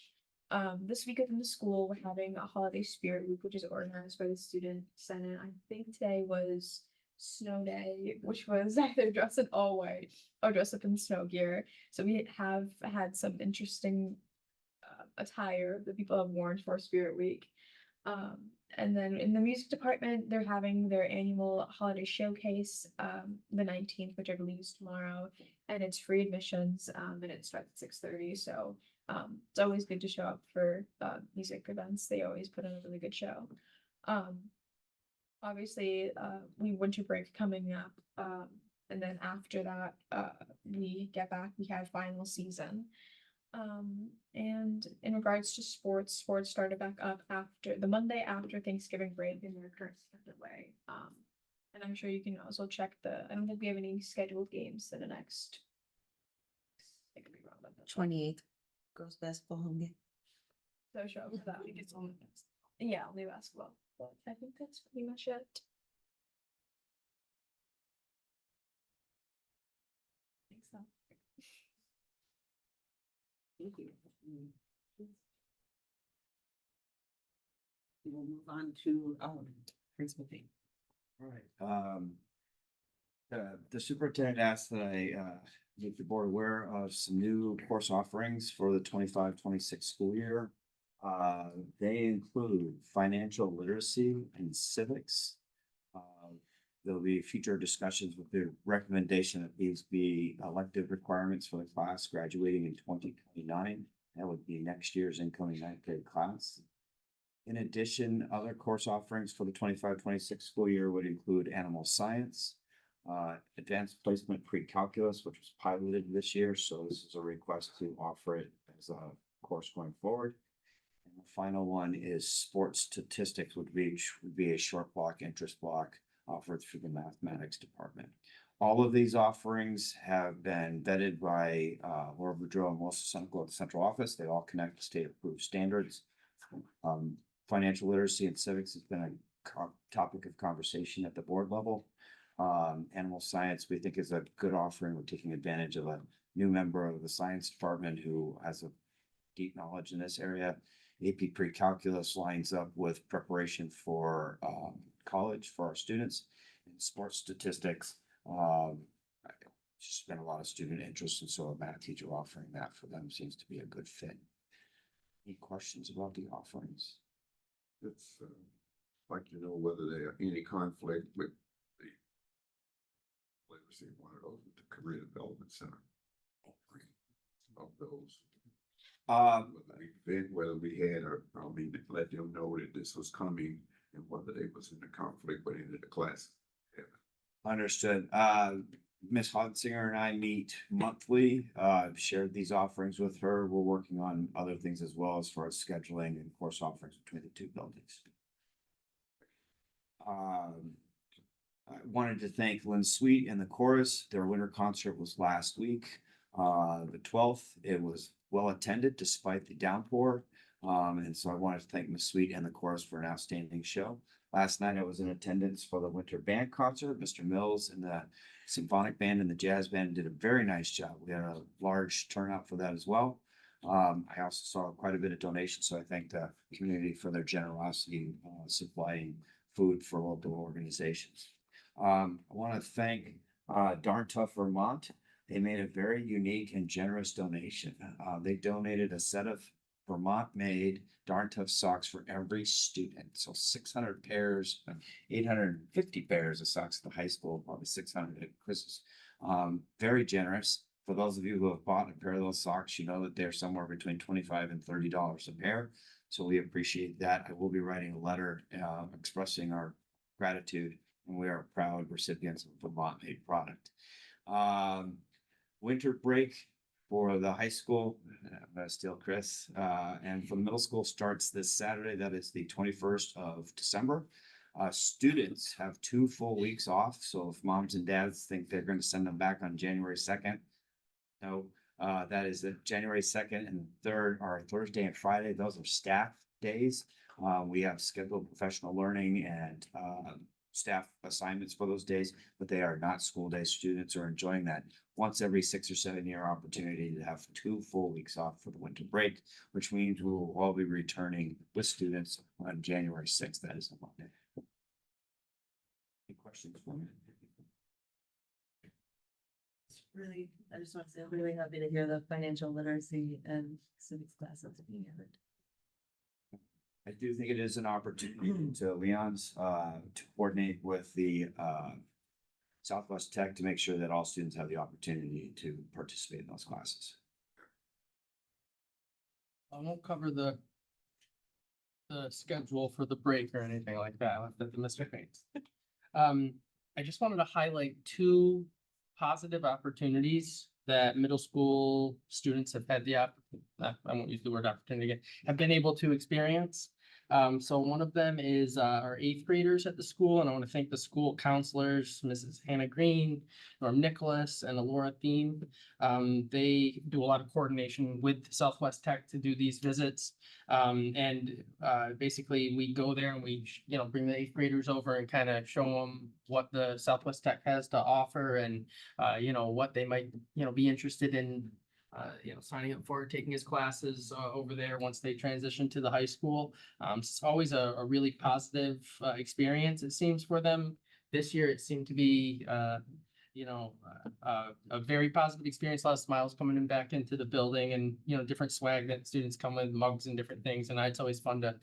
This week within the school, we're having a holiday spirit week, which is organized by the student senate. I think today was snow day, which was either dress in all white or dress up in snow gear. So we have had some interesting attire that people have worn for Spirit Week. And then in the music department, they're having their annual holiday showcase, the 19th, which I believe is tomorrow, and it's free admissions, and it starts at 6:30. So it's always good to show up for music events. They always put on a really good show. Obviously, we winter break coming up, and then after that, we get back. We have final season. And in regards to sports, sports started back up after the Monday after Thanksgiving break in their current scheduled way. And I'm sure you can also check I don't think we have any scheduled games in the next. I could be wrong about that.
28th, girls basketball home game.
So show up for that week. It's only, yeah, only basketball, but I think that's pretty much it. I think so.
Thank you. We will move on to, principal thing.
All right. The superintendent asked that I make the board aware of some new course offerings for the 25-26 school year. They include financial literacy and civics. There'll be future discussions with the recommendation that these be elective requirements for the class graduating in 2029. That would be next year's incoming ninth grade class. In addition, other course offerings for the 25-26 school year would include animal science, advanced placement pre-calculus, which was piloted this year. So this is a request to offer it as a course going forward. And the final one is sports statistics, would be a short block interest block offered through the mathematics department. All of these offerings have been vetted by Laura Boudreau and Melissa Senecal at the central office. They all connect to state approved standards. Financial literacy and civics has been a topic of conversation at the board level. Animal science, we think, is a good offering. We're taking advantage of a new member of the science department who has a deep knowledge in this area. AP pre-calculus lines up with preparation for college for our students. In sports statistics, just been a lot of student interest, and so a math teacher offering that for them seems to be a good fit. Any questions about the offerings?
It's like to know whether there are any conflict with the, let me see, one of those with the Career Development Center. Of those. Whether we had, let them know that this was coming and whether they was in a conflict with any of the classes.
Understood. Ms. Hodsinger and I meet monthly. I've shared these offerings with her. We're working on other things as well as far as scheduling and course offerings between the two buildings. I wanted to thank Lynn Sweet and the chorus. Their winter concert was last week, the 12th. It was well attended despite the downpour. And so I wanted to thank Ms. Sweet and the chorus for an outstanding show. Last night I was in attendance for the winter band concert. Mr. Mills and the symphonic band and the jazz band did a very nice job. We had a large turnout for that as well. I also saw quite a bit of donations, so I thank the community for their generosity supplying food for local organizations. I want to thank Darn Tough Vermont. They made a very unique and generous donation. They donated a set of Vermont-made Darn Tough socks for every student. So 600 pairs, 850 pairs of socks at the high school, probably 600 at Chris's. Very generous. For those of you who have bought a pair of those socks, you know that they're somewhere between $25 and $30 a pair. So we appreciate that. I will be writing a letter expressing our gratitude, and we are proud recipients of Vermont-made product. Winter break for the high school, I'm gonna steal Chris, and for the middle school starts this Saturday. That is the 21st of December. Students have 2 full weeks off. So if moms and dads think they're going to send them back on January 2nd, no, that is the January 2nd and 3rd are Thursday and Friday. Those are staff days. We have scheduled professional learning and staff assignments for those days, but they are not school day. Students are enjoying that once every 6 or 7 year opportunity to have 2 full weeks off for the winter break, which means we will all be returning with students on January 6th. That is a Monday. Any questions for me?
It's really, I just want to say, I'm really happy to hear the financial literacy and civics classes being added.
I do think it is an opportunity to Leon's to coordinate with the Southwest Tech to make sure that all students have the opportunity to participate in those classes.
I won't cover the schedule for the break or anything like that. I left that to Mr. Haynes. I just wanted to highlight 2 positive opportunities that middle school students have had I won't use the word opportunity again, have been able to experience. So one of them is our 8th graders at the school, and I want to thank the school counselors, Mrs. Hannah Green, Norm Nicholas, and Alora Thiem. They do a lot of coordination with Southwest Tech to do these visits. Basically we go there and we, bring the 8th graders over and kind of show them what the Southwest Tech has to offer and, what they might, be interested in, signing up for, taking his classes over there once they transition to the high school. It's always a really positive experience, it seems, for them. This year, it seemed to be, a very positive experience. A lot of smiles coming in back into the building, and different swag that students come with, mugs and different things. And it's always fun to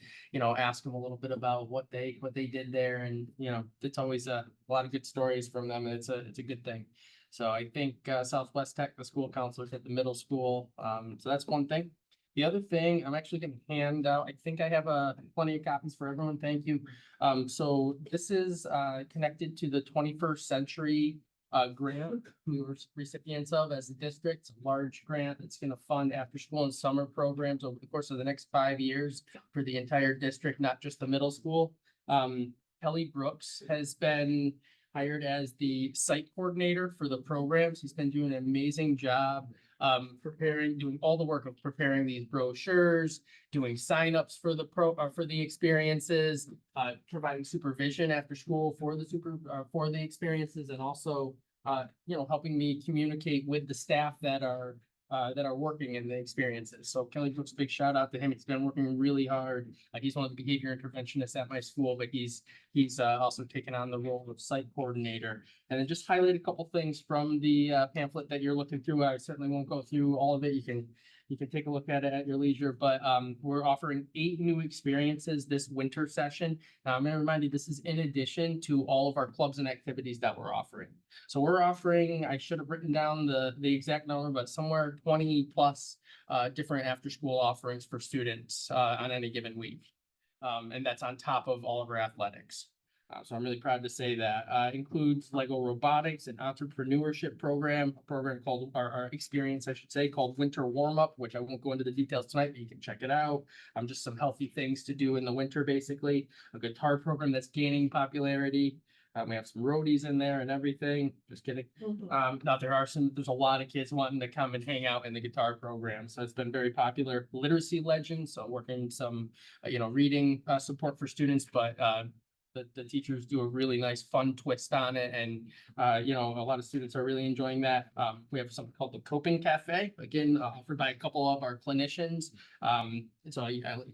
ask them a little bit about what they did there, and it's always a lot of good stories from them. And it's a good thing. So I think Southwest Tech, the school counselors at the middle school. So that's one thing. The other thing, I'm actually going to hand out, I think I have plenty of copies for everyone. Thank you. So this is connected to the 21st Century grant we were recipients of as a district. It's a large grant that's going to fund after school and summer programs over the course of the next 5 years for the entire district, not just the middle school. Kelly Brooks has been hired as the site coordinator for the programs. He's been doing an amazing job doing all the work of preparing these brochures, doing signups for the experiences, providing supervision after school for the experiences, and also helping me communicate with the staff that are working in the experiences. So Kelly Brooks, big shout out to him. He's been working really hard. He's one of the behavior interventionists at my school, but he's also taken on the role of site coordinator. And then just highlight a couple things from the pamphlet that you're looking through. I certainly won't go through all of it. You can take a look at it at your leisure, but we're offering 8 new experiences this winter session. Now, I'm going to remind you, this is in addition to all of our clubs and activities that we're offering. So we're offering, I should have written down the exact number, but somewhere 20 plus different after school offerings for students on any given week. And that's on top of all of our athletics. So I'm really proud to say that includes Lego robotics, an entrepreneurship program, a program called our experience, I should say, called Winter Warm Up, which I won't go into the details tonight, but you can check it out. Just some healthy things to do in the winter, basically. A guitar program that's gaining popularity. We have some roadies in there and everything. Just kidding. Now there's a lot of kids wanting to come and hang out in the guitar program. So it's been very popular. Literacy Legends, so working some, reading support for students, but the teachers do a really nice fun twist on it. And, a lot of students are really enjoying that. We have something called the Coping Cafe, again, offered by a couple of our clinicians. So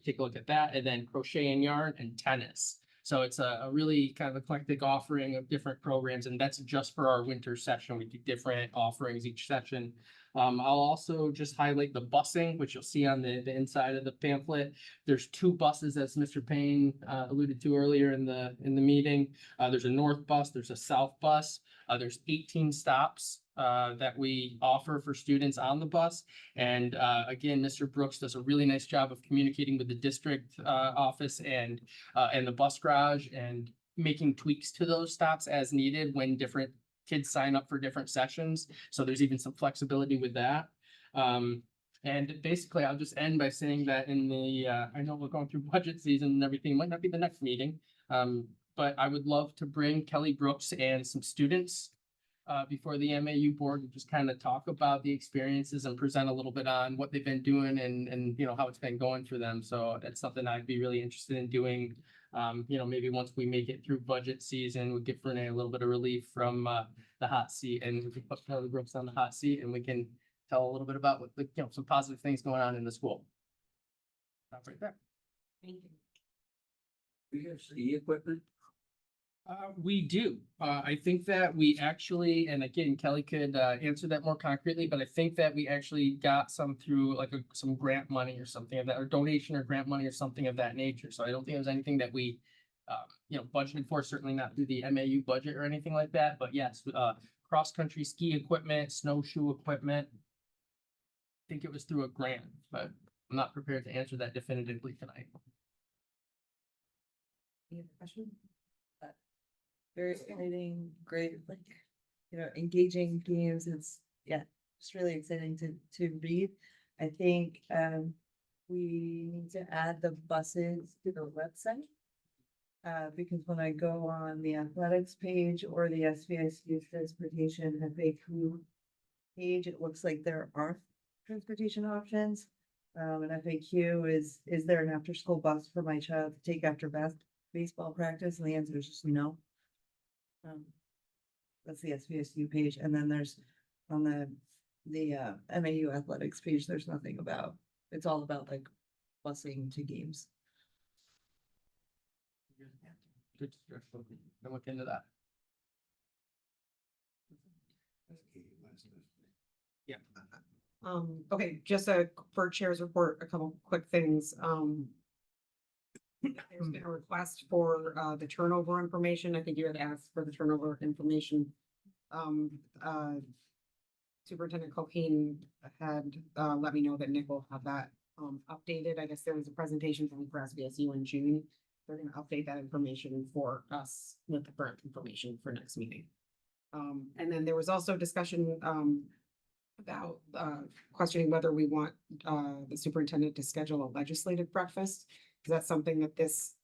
take a look at that. And then crochet and yarn and tennis. So it's a really kind of eclectic offering of different programs, and that's just for our winter session. We do different offerings each session. I'll also just highlight the busing, which you'll see on the inside of the pamphlet. There's 2 buses, as Mr. Payne alluded to earlier in the meeting. There's a north bus, there's a south bus. There's 18 stops that we offer for students on the bus. And again, Mr. Brooks does a really nice job of communicating with the district office and the bus garage, and making tweaks to those stops as needed when different kids sign up for different sessions. So there's even some flexibility with that. And basically, I'll just end by saying that I know we're going through budget season and everything, might not be the next meeting, but I would love to bring Kelly Brooks and some students before the MAU board and just kind of talk about the experiences and present a little bit on what they've been doing and how it's been going for them. So that's something I'd be really interested in doing. Maybe once we make it through budget season, we give Renee a little bit of relief from the hot seat, and we can put Kelly Brooks on the hot seat, and we can tell a little bit about what some positive things going on in the school. Stop right there.
Thank you.
We have ski equipment.
We do. I think that we actually, and again, Kelly could answer that more concretely, but I think that we actually got some through some grant money or something of that, or donation or grant money or something of that nature. So I don't think it was anything that we, budgeted for, certainly not through the MAU budget or anything like that. But yes, cross-country ski equipment, snowshoe equipment. I think it was through a grant, but I'm not prepared to answer that definitively tonight.
Any other questions? Very exciting, great, engaging games. It's It's really exciting to read. I think, we need to add the buses to the website. Because when I go on the athletics page or the SVSU transportation FAQ page, it looks like there aren't transportation options. And FAQ is there an after-school bus for my child to take after baseball practice? And the answer is just no. That's the SVSU page. And then there's on the MAU athletics page, there's nothing about, it's all about like busing to games.
Good suggestion. I'll look into that.
Yeah.
Okay, just for chair's report, a couple quick things. There's been a request for, the turnover information. I think you had asked for the turnover information. Superintendent Colquhoun had, let me know that Nick will have that, updated. I guess there was a presentation from SVSU in June. They're gonna update that information for us with the current information for next meeting. And then there was also discussion, about, questioning whether we want, the superintendent to schedule a legislative breakfast. Is that something that this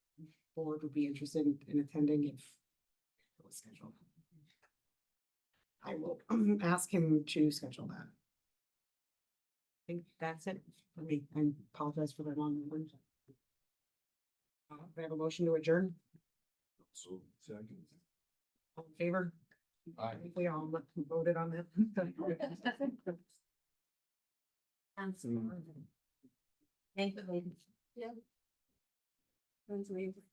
board would be interested in attending if it was scheduled? I will ask him to schedule that. I think that's it for me. I apologize for the long one. We have a motion to adjourn.
So, second.
All in favor?
Aye.
I think we all voted on that.
Thank you.
Yeah. Sounds amazing.